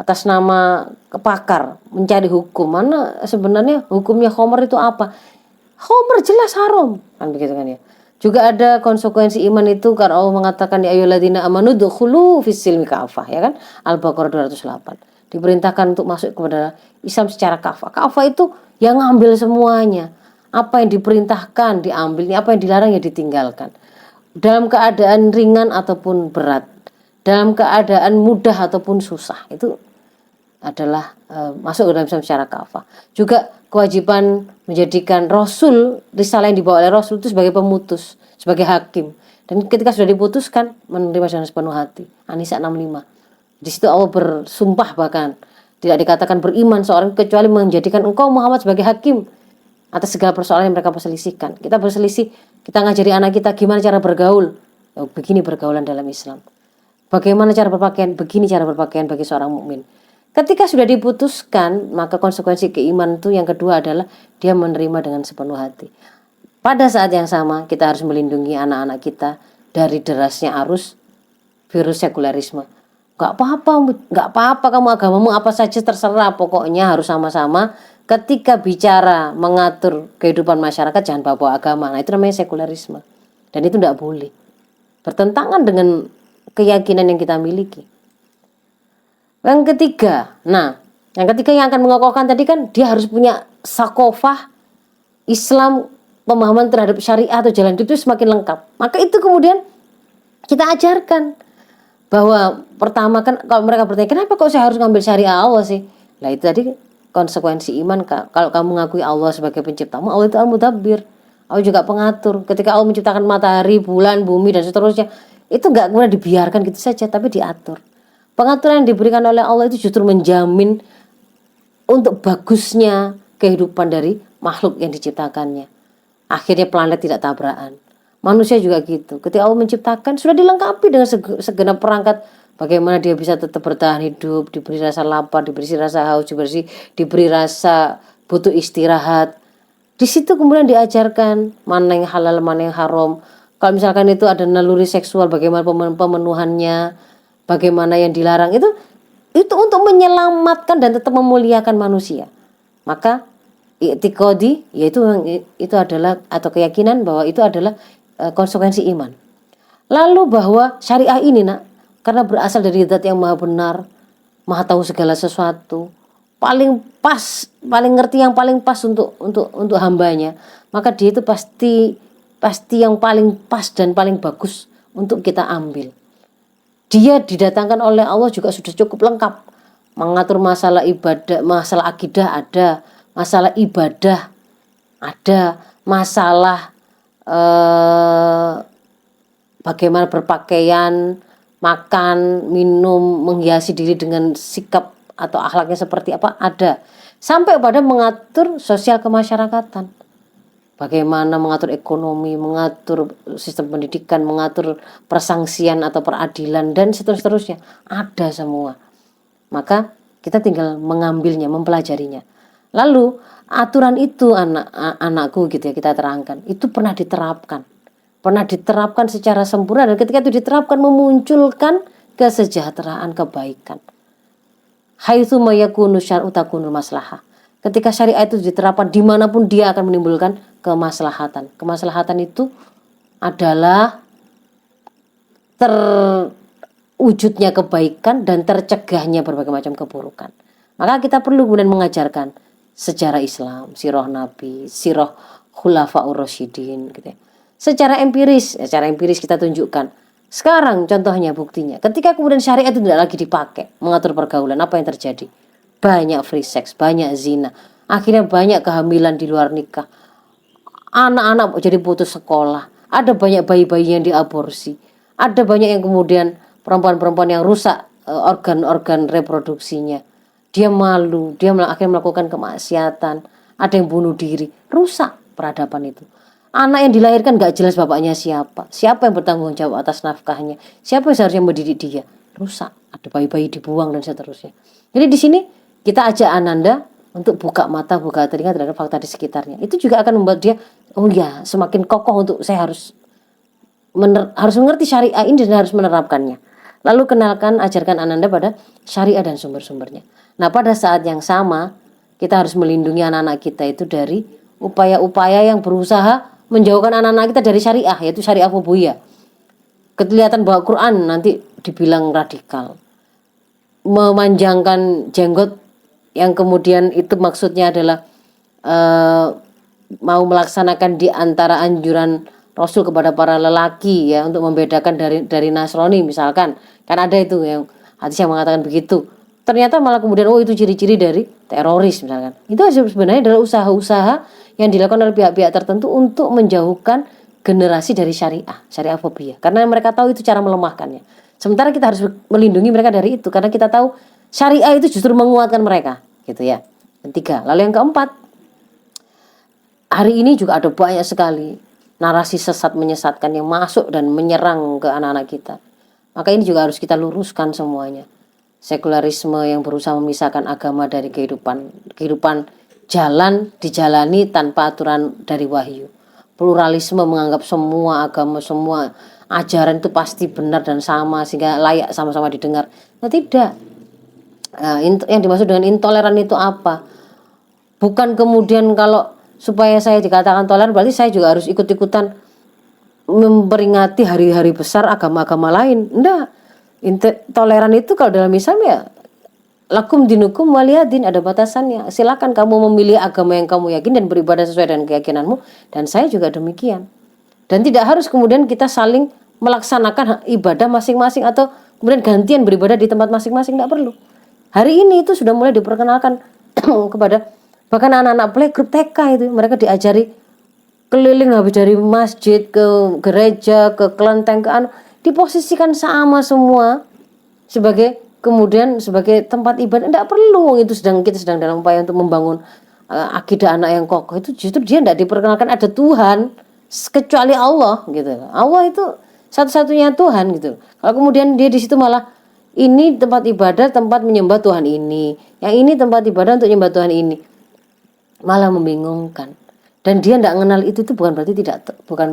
atas nama kepakar mencari hukum, mana sebenarnya hukumnya khamr itu apa. Khamr jelas haram kan begitu kan ya. Juga ada konsekuensi iman itu karena Allah mengatakan ya ayyuhalladzina amanu dukhulu fis-silmi kafah, ya kan, Al-Baqarah 208. Diperintahkan untuk masuk kepada Islam secara kafah. Kafah itu yang ngambil semuanya. Apa yang diperintahkan diambil, apa yang dilarang ya ditinggalkan. Dalam keadaan ringan ataupun berat, dalam keadaan mudah ataupun susah, itu adalah masuk ke dalam Islam secara kafah. Juga kewajiban menjadikan Rasul, risalah yang dibawa oleh Rasul itu sebagai pemutus, sebagai hakim. Dan ketika sudah diputuskan, menerima dengan sepenuh hati. An-Nisa 65. Di situ Allah bersumpah, bahkan tidak dikatakan beriman seorang kecuali menjadikan engkau Muhammad sebagai hakim atas segala persoalan yang mereka perselisihkan. Kita berselisih, kita ngajari anak kita gimana cara bergaul. Begini pergaulan dalam Islam. Bagaimana cara berpakaian? Begini cara berpakaian bagi seorang mukmin. Ketika sudah diputuskan, maka konsekuensi keimanan itu yang kedua adalah dia menerima dengan sepenuh hati. Pada saat yang sama, kita harus melindungi anak-anak kita dari derasnya arus virus sekulerisme. Gak apa-apa kamu agamamu apa saja terserah, pokoknya harus sama-sama. Ketika bicara mengatur kehidupan masyarakat, jangan bawa agama. Nah, itu namanya sekulerisme. Dan itu tidak boleh. Bertentangan dengan keyakinan yang kita miliki. Yang ketiga yang akan mengokohkan tadi kan dia harus punya sakofah Islam, pemahaman terhadap syariah atau jalan hidup itu semakin lengkap. Maka itu kemudian kita ajarkan bahwa pertama kan kalau mereka bertanya kenapa kok saya harus ngambil syariah Allah sih? Nah itu tadi konsekuensi iman. Kalau kamu mengakui Allah sebagai penciptamu, Allah itu al-mudabbir, Allah juga pengatur. Ketika Allah menciptakan matahari, bulan, bumi dan seterusnya, itu nggak kemudian dibiarkan gitu saja, tapi diatur. Pengaturan yang diberikan oleh Allah itu justru menjamin untuk bagusnya kehidupan dari makhluk yang diciptakannya. Akhirnya planet tidak tabrakan. Manusia juga gitu. Ketika Allah menciptakan sudah dilengkapi dengan segenap perangkat. Bagaimana dia bisa tetap bertahan hidup, diberi rasa lapar, diberi rasa haus, diberi rasa butuh istirahat. Di situ kemudian diajarkan mana yang halal, mana yang haram. Kalau misalkan itu ada naluri seksual, bagaimana pemenuhannya, bagaimana yang dilarang, itu untuk menyelamatkan dan tetap memuliakan manusia. Maka i'tiqadi, yaitu itu adalah atau keyakinan bahwa itu adalah konsekuensi iman. Lalu bahwa syariah ini karena berasal dari zat yang maha benar, maha tahu segala sesuatu, paling pas, paling ngerti yang paling pas untuk hambanya, maka dia itu pasti yang paling pas dan paling bagus untuk kita ambil. Dia didatangkan oleh Allah juga sudah cukup lengkap. Mengatur masalah ibadah, masalah akidah ada, masalah ibadah ada, masalah bagaimana berpakaian, makan, minum, menghiasi diri dengan sikap atau akhlaknya seperti apa ada. Sampai pada mengatur sosial kemasyarakatan. Bagaimana mengatur ekonomi, mengatur sistem pendidikan, mengatur persangsian atau peradilan dan seterusnya. Ada semua. Maka kita tinggal mengambilnya, mempelajarinya. Lalu aturan itu anakku gitu ya kita terangkan. Itu pernah diterapkan. Pernah diterapkan secara sempurna dan ketika itu diterapkan memunculkan kesejahteraan, kebaikan. Haitsu mayakunu syar'u takunul maslahah. Ketika syariat itu diterapkan dimanapun dia akan menimbulkan kemaslahatan. Kemaslahatan itu adalah terwujudnya kebaikan dan tercegahnya berbagai macam keburukan. Maka kita perlu kemudian mengajarkan sejarah Islam, sirah Nabi, sirah Khulafaur Rasyidin gitu ya. Secara empiris kita tunjukkan. Sekarang contohnya buktinya, ketika kemudian syariat itu tidak lagi dipakai mengatur pergaulan, apa yang terjadi? Banyak free sex, banyak zina. Akhirnya banyak kehamilan di luar nikah. Anak-anak jadi putus sekolah. Ada banyak bayi-bayi yang diaborsi. Ada banyak yang kemudian perempuan-perempuan yang rusak organ-organ reproduksinya. Dia malu, dia akhirnya melakukan kemaksiatan. Ada yang bunuh diri. Rusak peradaban itu. Anak yang dilahirkan gak jelas bapaknya siapa. Siapa yang bertanggung jawab atas nafkahnya. Siapa yang seharusnya mendidik dia. Rusak. Ada bayi-bayi dibuang dan seterusnya. Jadi di sini kita ajak Ananda untuk buka mata, buka telinga terhadap fakta di sekitarnya. Itu juga akan membuat dia, oh ya, semakin kokoh untuk saya harus mengerti syariah ini dan harus menerapkannya. Lalu kenalkan, ajarkan Ananda pada syariah dan sumber-sumbernya. Nah, pada saat yang sama, kita harus melindungi anak-anak kita itu dari upaya-upaya yang berusaha menjauhkan anak-anak kita dari syariah, yaitu syariah fobia. Kelihatan bahwa Quran nanti dibilang radikal. Memanjangkan jenggot yang kemudian itu maksudnya adalah mau melaksanakan di antara anjuran Rasul kepada para lelaki ya untuk membedakan dari Nasrani misalkan, kan ada itu yang hadis yang mengatakan begitu. Ternyata malah kemudian itu ciri-ciri dari teroris misalkan. Itu sebenarnya adalah usaha-usaha yang dilakukan oleh pihak-pihak tertentu untuk menjauhkan generasi dari syariah fobia. Karena mereka tahu itu cara melemahkannya. Sementara kita harus melindungi mereka dari itu karena kita tahu syariah itu justru menguatkan mereka, gitu ya. Ketiga, lalu yang keempat, hari ini juga ada banyak sekali narasi sesat menyesatkan yang masuk dan menyerang ke anak-anak kita. Maka ini juga harus kita luruskan semuanya. Sekularisme yang berusaha memisahkan agama dari kehidupan jalan dijalani tanpa aturan dari wahyu. Pluralisme menganggap semua agama, semua ajaran itu pasti benar dan sama sehingga layak sama-sama didengar. Nah tidak. Yang dimaksud dengan intoleran itu apa? Bukan kemudian kalau supaya saya dikatakan toleran berarti saya juga harus ikut-ikutan memperingati hari-hari besar agama-agama lain. Enggak. Toleran itu kalau dalam Islam ya lakum dinukum waliyadin, ada batasannya. Silakan kamu memilih agama yang kamu yakin dan beribadah sesuai dengan keyakinanmu, dan saya juga demikian. Dan tidak harus kemudian kita saling melaksanakan ibadah masing-masing atau kemudian gantian beribadah di tempat masing-masing, tidak perlu. Hari ini itu sudah mulai diperkenalkan kepada bahkan anak-anak playgroup TK itu mereka diajari keliling habis dari masjid ke gereja ke kelenteng ke diposisikan sama semua sebagai kemudian sebagai tempat ibadah. Tidak perlu, itu kita sedang dalam upaya untuk membangun akidah anak yang kokoh. Itu justru dia tidak diperkenalkan ada Tuhan kecuali Allah gitu. Allah itu satu-satunya Tuhan gitu. Kalau kemudian dia di situ malah ini tempat ibadah, tempat menyembah Tuhan ini, yang ini tempat ibadah untuk menyembah Tuhan ini, malah membingungkan. Dan dia tidak mengenal itu bukan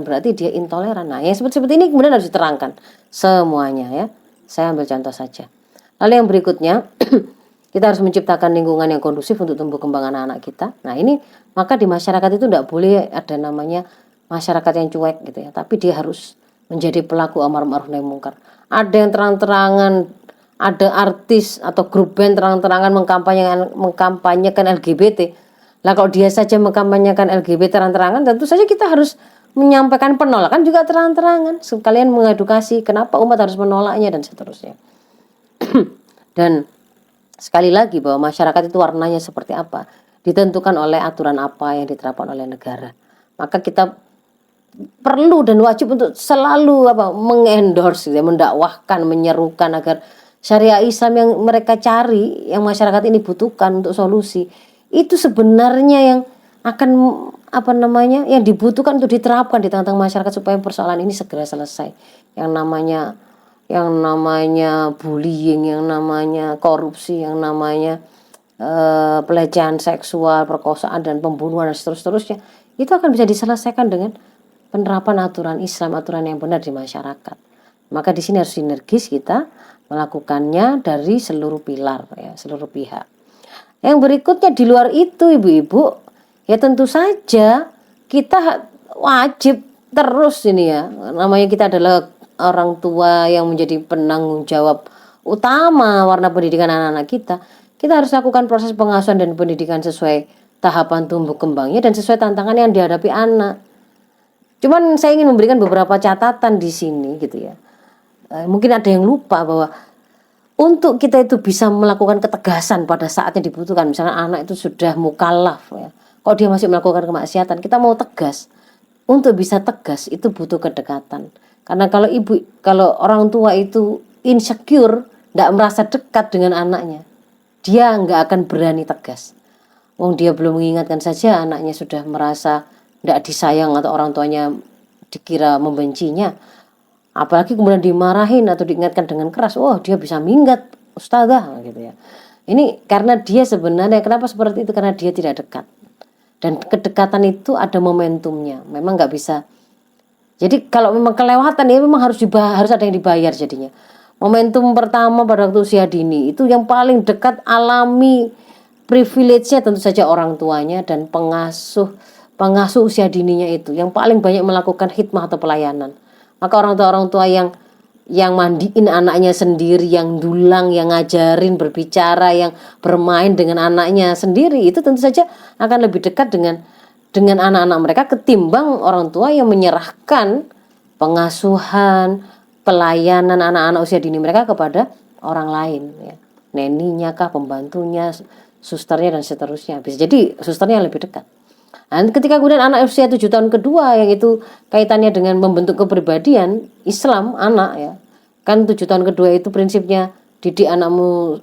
berarti dia intoleran. Nah, yang seperti ini kemudian harus diterangkan semuanya ya. Saya ambil contoh saja. Lalu yang berikutnya, kita harus menciptakan lingkungan yang kondusif untuk tumbuh kembang anak-anak kita. Nah, ini maka di masyarakat itu tidak boleh ada namanya masyarakat yang cuek gitu ya. Tapi dia harus menjadi pelaku amar ma'ruf nahi munkar. Ada yang terang-terangan, ada artis atau grup band terang-terangan mengkampanyekan LGBT. Nah kalau dia saja mengkampanyekan LGBT terang-terangan, tentu saja kita harus menyampaikan penolakan juga terang-terangan. Sekalian mengedukasi kenapa umat harus menolaknya dan seterusnya. Dan sekali lagi bahwa masyarakat itu warnanya seperti apa ditentukan oleh aturan apa yang diterapkan oleh negara. Maka kita perlu dan wajib untuk selalu mengendorse, mendakwahkan, menyerukan agar syariah Islam yang mereka cari, yang masyarakat ini butuhkan untuk solusi, itu sebenarnya yang akan yang dibutuhkan untuk diterapkan di tengah-tengah masyarakat supaya persoalan ini segera selesai. Yang namanya bullying, yang namanya korupsi, yang namanya pelecehan seksual, perkosaan dan pembunuhan dan seterusnya, itu akan bisa diselesaikan dengan penerapan aturan Islam, aturan yang benar di masyarakat. Maka di sini harus sinergis kita melakukannya dari seluruh pilar ya, seluruh pihak. Yang berikutnya di luar itu ibu-ibu, ya tentu saja kita wajib terus ini ya, namanya kita adalah orang tua yang menjadi penanggung jawab utama warna pendidikan anak-anak kita. Kita harus lakukan proses pengasuhan dan pendidikan sesuai tahapan tumbuh kembangnya dan sesuai tantangan yang dihadapi anak. Cuman saya ingin memberikan beberapa catatan di sini gitu ya. Mungkin ada yang lupa bahwa untuk kita itu bisa melakukan ketegasan pada saatnya dibutuhkan, misalnya anak itu sudah mukallaf ya, kalau dia masih melakukan kemaksiatan, kita mau tegas. Untuk bisa tegas itu butuh kedekatan. Karena kalau orang tua itu insecure, tidak merasa dekat dengan anaknya, dia nggak akan berani tegas. Wong dia belum mengingatkan saja anaknya sudah merasa tidak disayang atau orang tuanya dikira membencinya. Apalagi kemudian dimarahin atau diingatkan dengan keras, dia bisa minggat ustazah gitu ya. Ini karena dia sebenarnya, kenapa seperti itu? Karena dia tidak dekat. Dan kedekatan itu ada momentumnya. Memang nggak bisa. Jadi kalau memang kelewatan ya memang harus ada yang dibayar jadinya. Momentum pertama pada waktu usia dini itu yang paling dekat alami privilege-nya tentu saja orang tuanya dan pengasuh usia dininya itu yang paling banyak melakukan khidmah atau pelayanan. Maka orang tua yang mandiin anaknya sendiri, yang dulang, yang ngajarin, berbicara, yang bermain dengan anaknya sendiri, itu tentu saja akan lebih dekat dengan dengan anak-anak mereka ketimbang orang tua yang menyerahkan pengasuhan, pelayanan anak-anak usia dini mereka kepada orang lain, ya. Neninya kah, pembantunya, susternya dan seterusnya. Bisa jadi susternya lebih dekat. Dan ketika kemudian anak usia 7 tahun kedua yang itu kaitannya dengan membentuk kepribadian Islam anak, ya. Kan 7 tahun kedua itu prinsipnya didik anakmu,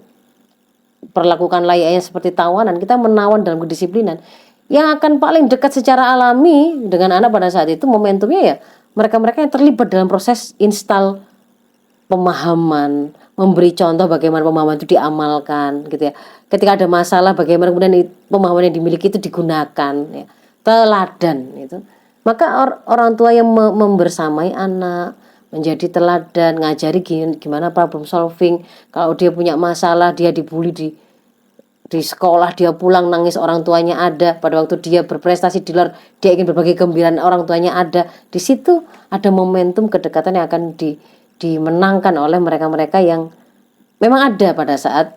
perlakukan layaknya seperti tawanan. Kita menawan dalam kedisiplinan. Yang akan paling dekat secara alami dengan anak pada saat itu momentumnya ya mereka-mereka yang terlibat dalam proses instal pemahaman, memberi contoh bagaimana pemahaman itu diamalkan, gitu ya. Ketika ada masalah bagaimana kemudian pemahaman yang dimiliki itu digunakan, ya. Teladan itu. Maka orang tua yang membersamai anak, menjadi teladan, ngajari gimana problem solving. Kalau dia punya masalah, dia dibully di sekolah, dia pulang nangis, orang tuanya ada. Pada waktu dia berprestasi di luar, dia ingin berbagi kegembiraan, orang tuanya ada. Di situ ada momentum kedekatan yang akan dimenangkan oleh mereka-mereka yang memang ada pada saat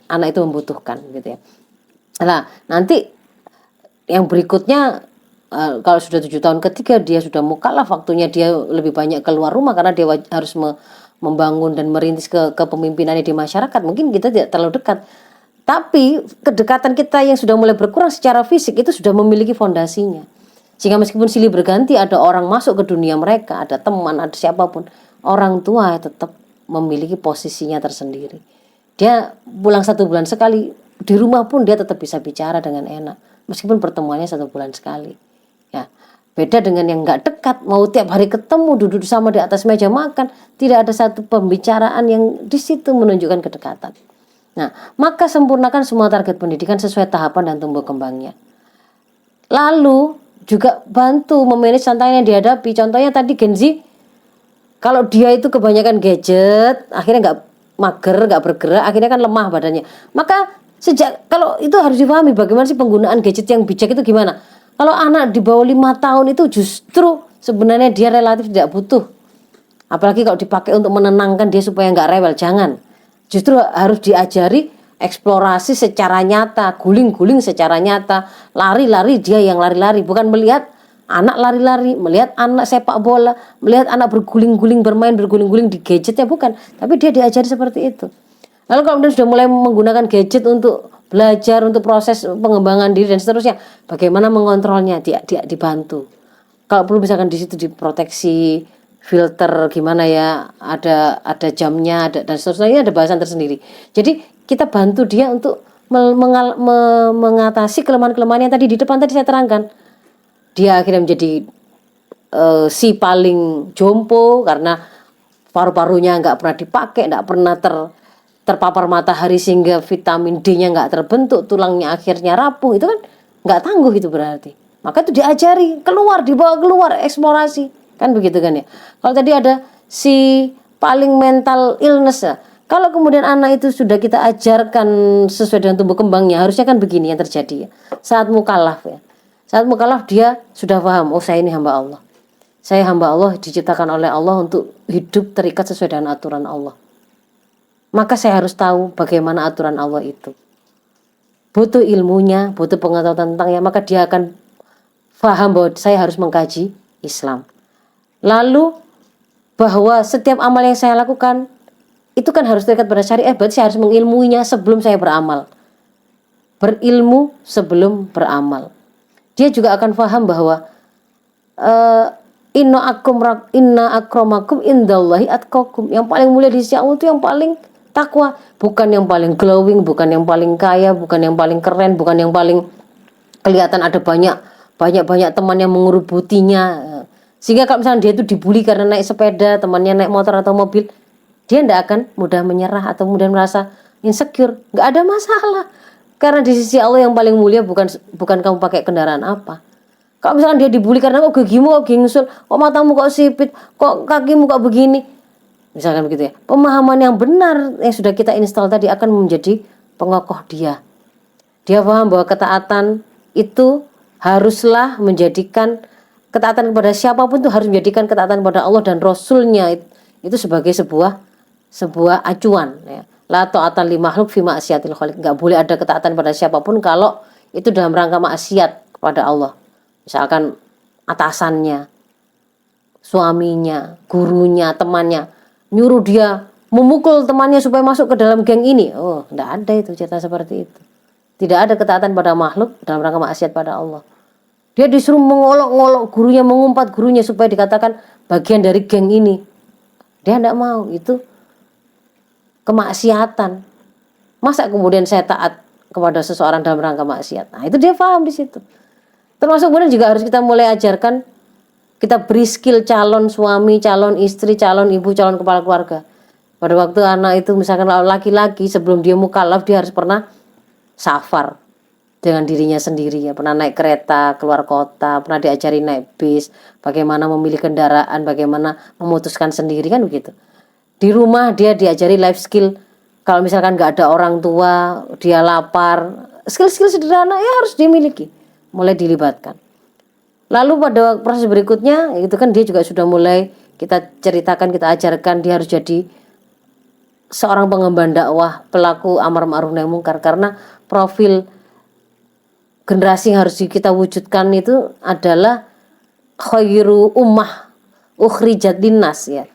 anak itu membutuhkan, gitu ya. Nah, nanti yang berikutnya kalau sudah 7 tahun ketiga dia sudah mukallaf, waktunya dia lebih banyak keluar rumah karena dia harus membangun dan merintis kepemimpinannya di masyarakat. Mungkin kita tidak terlalu dekat. Tapi kedekatan kita yang sudah mulai berkurang secara fisik itu sudah memiliki fondasinya. Sehingga meskipun silih berganti, ada orang masuk ke dunia mereka, ada teman, ada siapapun, orang tua tetap memiliki posisinya tersendiri. Dia pulang 1 bulan sekali, di rumah pun dia tetap bisa bicara dengan enak, meskipun pertemuannya 1 bulan sekali. Ya, beda dengan yang nggak dekat, mau tiap hari ketemu, duduk sama di atas meja makan, tidak ada satu pembicaraan yang di situ menunjukkan kedekatan. Nah, maka sempurnakan semua target pendidikan sesuai tahapan dan tumbuh kembangnya. Lalu juga bantu memanage tantangan yang dihadapi. Contohnya tadi Gen Z, kalau dia itu kebanyakan gadget, akhirnya nggak mager, nggak bergerak, akhirnya kan lemah badannya. Maka kalau itu harus dipahami bagaimana sih penggunaan gadget yang bijak itu gimana. Kalau anak di bawah 5 tahun itu justru sebenarnya dia relatif tidak butuh. Apalagi kalau dipakai untuk menenangkan dia supaya nggak rewel, jangan. Justru harus diajari eksplorasi secara nyata, guling-guling secara nyata, lari-lari dia yang lari-lari, bukan melihat anak lari-lari, melihat anak sepak bola, melihat anak berguling-guling bermain berguling-guling di gadgetnya, bukan, tapi dia diajari seperti itu. Lalu kalau dia sudah mulai menggunakan gadget untuk belajar, untuk proses pengembangan diri dan seterusnya, bagaimana mengontrolnya, dia dibantu. Kalau perlu misalkan di situ diproteksi, filter gimana ya, ada jamnya, dan seterusnya, ada bahasan tersendiri. Jadi kita bantu dia untuk mengatasi kelemahan-kelemahan yang tadi di depan tadi saya terangkan. Dia akhirnya menjadi si paling jompo karena paru-parunya nggak pernah dipakai, nggak pernah terpapar matahari sehingga vitamin D-nya nggak terbentuk, tulangnya akhirnya rapuh. Itu kan nggak tangguh itu berarti. Maka itu diajari, dibawa keluar, eksplorasi. Kan begitu kan ya. Kalau tadi ada si paling mental illness ya. Kalau kemudian anak itu sudah kita ajarkan sesuai dengan tumbuh kembangnya, harusnya kan begini yang terjadi ya. Saat mukallaf ya. Saat mukallaf dia sudah paham, oh saya ini hamba Allah. Saya hamba Allah, diciptakan oleh Allah untuk hidup terikat sesuai dengan aturan Allah. Maka saya harus tahu bagaimana aturan Allah itu. Butuh ilmunya, butuh pengetahuan tentangnya, maka dia akan paham bahwa saya harus mengkaji Islam. Lalu bahwa setiap amal yang saya lakukan itu kan harus terikat pada syariat, berarti saya harus mengilmuinya sebelum saya beramal. Berilmu sebelum beramal. Dia juga akan paham bahwa inna akramakum indallahi atqakum. Yang paling mulia di sisi Allah itu yang paling takwa, bukan yang paling glowing, bukan yang paling kaya, bukan yang paling keren, bukan yang paling kelihatan ada banyak teman yang mengurubutinya. Sehingga kalau misalnya dia itu dibully karena naik sepeda, temannya naik motor atau mobil, dia tidak akan mudah menyerah atau mudah merasa insecure. Nggak ada masalah. Karena di sisi Allah yang paling mulia bukan kamu pakai kendaraan apa. Kalau misalnya dia dibully karena kok gigimu kok gingsul, kok matamu kok sipit, kok kakimu kok begini. Misalkan begitu ya. Pemahaman yang benar yang sudah kita install tadi akan menjadi pengokoh dia. Dia paham bahwa ketaatan itu haruslah menjadikan ketaatan kepada siapapun itu harus menjadikan ketaatan kepada Allah dan Rasulnya itu sebagai sebuah acuan ya. La ta'atan li makhluk fi ma'siyatil khaliq. Enggak boleh ada ketaatan pada siapapun kalau itu dalam rangka maksiat kepada Allah. Misalkan atasannya, suaminya, gurunya, temannya nyuruh dia memukul temannya supaya masuk ke dalam geng ini. Oh, tidak ada itu cerita seperti itu. Tidak ada ketaatan pada makhluk dalam rangka maksiat pada Allah. Dia disuruh mengolok-ngolok gurunya, mengumpat gurunya supaya dikatakan bagian dari geng ini. Dia tidak mau, itu kemaksiatan. Masa kemudian saya taat kepada seseorang dalam rangka maksiat? Nah, itu dia paham di situ. Termasuk kemudian juga harus kita mulai ajarkan, kita beri skill calon suami, calon istri, calon ibu, calon kepala keluarga. Pada waktu anak itu misalkan laki-laki, sebelum dia mukallaf dia harus pernah safar dengan dirinya sendiri ya, pernah naik kereta keluar kota, pernah diajari naik bis, bagaimana memilih kendaraan, bagaimana memutuskan sendiri, kan begitu. Di rumah dia diajari life skill. Kalau misalkan nggak ada orang tua, dia lapar, skill-skill sederhana ya harus dimiliki, mulai dilibatkan. Lalu pada proses berikutnya itu kan dia juga sudah mulai kita ceritakan, kita ajarkan dia harus jadi seorang pengemban dakwah, pelaku amar ma'ruf nahi mungkar, karena profil generasi yang harus kita wujudkan itu adalah khairu ummah ukhrijat linnas ya.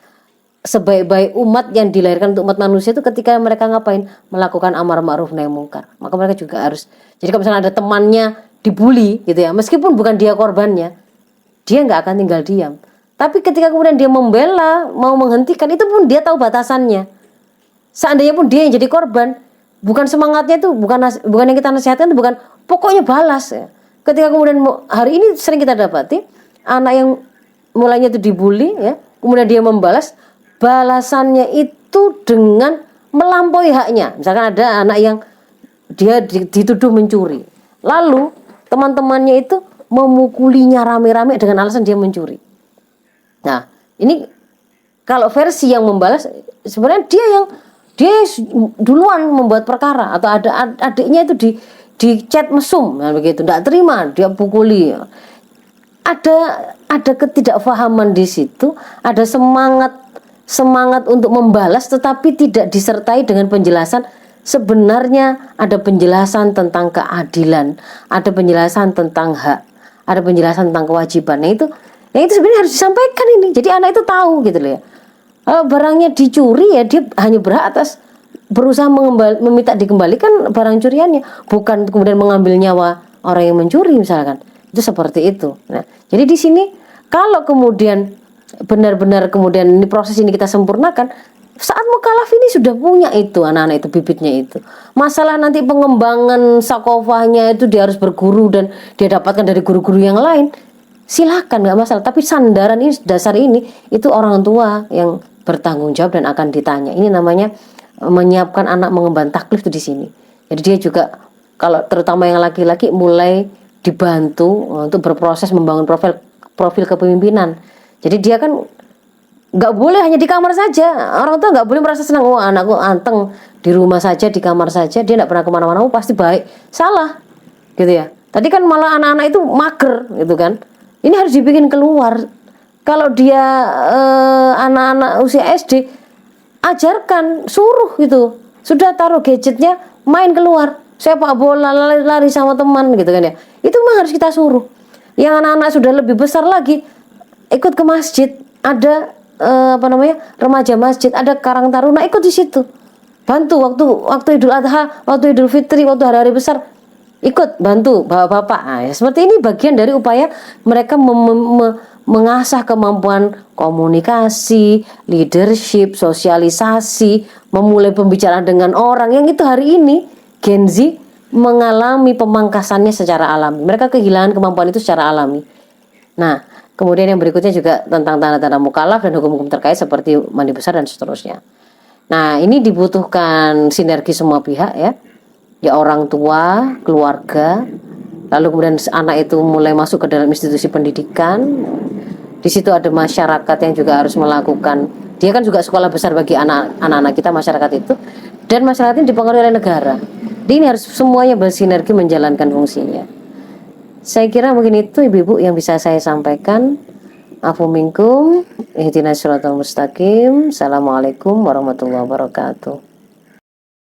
Sebaik-baik umat yang dilahirkan untuk umat manusia itu ketika mereka ngapain? Melakukan amar ma'ruf nahi mungkar. Maka mereka juga harus, jadi kalau misalnya ada temannya dibully gitu ya, meskipun bukan dia korbannya, dia nggak akan tinggal diam. Tapi ketika kemudian dia membela, mau menghentikan, itu pun dia tahu batasannya. Seandainya pun dia yang jadi korban, bukan semangatnya itu, bukan yang kita nasihatkan itu, bukan pokoknya balas ya. Ketika kemudian hari ini sering kita dapati anak yang mulainya itu dibully ya, kemudian dia membalas, balasannya itu dengan melampaui haknya. Misalkan ada anak yang dia dituduh mencuri, lalu teman-temannya itu memukulinya rame-rame dengan alasan dia mencuri. Nah, ini kalau versi yang membalas, sebenarnya dia duluan membuat perkara, atau ada adiknya itu di chat mesum, nah begitu, tidak terima, dia pukuli. Ada ketidakfahaman di situ, ada semangat untuk membalas, tetapi tidak disertai dengan penjelasan. Sebenarnya ada penjelasan tentang keadilan, ada penjelasan tentang hak, ada penjelasan tentang kewajiban. Nah itu sebenarnya harus disampaikan ini. Jadi anak itu tahu gitu loh ya. Kalau barangnya dicuri ya dia hanya berhak atas berusaha meminta dikembalikan barang curiannya, bukan kemudian mengambil nyawa orang yang mencuri misalkan. Itu seperti itu. Nah, jadi di sini kalau kemudian benar-benar kemudian ini proses ini kita sempurnakan, saat mukallaf ini sudah punya itu anak-anak itu, bibitnya itu. Masalah nanti pengembangan sakofahnya itu dia harus berguru dan dia dapatkan dari guru-guru yang lain, silakan, nggak masalah. Tapi sandaran ini, dasar ini itu orang tua yang bertanggung jawab dan akan ditanya. Ini namanya menyiapkan anak mengemban taklif itu di sini. Jadi dia juga kalau terutama yang laki-laki mulai dibantu untuk berproses membangun profil kepemimpinan. Jadi dia kan nggak boleh hanya di kamar saja. Orang tua nggak boleh merasa senang, oh anakku anteng di rumah saja, di kamar saja, dia nggak pernah kemana-mana, oh pasti baik. Salah gitu ya. Tadi kan malah anak-anak itu mager gitu kan. Ini harus dibikin keluar. Kalau dia anak-anak usia SD, ajarkan, suruh gitu. Sudah taruh gadgetnya, main keluar, sepak bola, lari-lari sama teman gitu kan ya. Itu mah harus kita suruh. Yang anak-anak sudah lebih besar lagi, ikut ke masjid, ada remaja masjid, ada Karang Taruna, ikut di situ. Bantu waktu Idul Adha, waktu Idul Fitri, waktu hari-hari besar, ikut bantu bapak-bapak. Nah, ya, seperti ini bagian dari upaya mereka mengasah kemampuan komunikasi, leadership, sosialisasi, memulai pembicaraan dengan orang yang itu hari ini Gen Z mengalami pemangkasannya secara alami. Mereka kehilangan kemampuan itu secara alami. Nah, kemudian yang berikutnya juga tentang tanda-tanda mukallaf dan hukum-hukum terkait seperti mandi besar dan seterusnya. Nah, ini dibutuhkan sinergi semua pihak ya. Ya orang tua, keluarga, lalu kemudian anak itu mulai masuk ke dalam institusi pendidikan. Di situ ada masyarakat yang juga harus melakukan. Dia kan juga sekolah besar bagi anak-anak kita, masyarakat itu. Dan masyarakat ini dipengaruhi oleh negara. Jadi ini harus semuanya bersinergi menjalankan fungsinya. Saya kira mungkin itu ibu-ibu yang bisa saya sampaikan. Afu minkum, ihdinas siratal mustaqim. Assalamualaikum warahmatullahi wabarakatuh.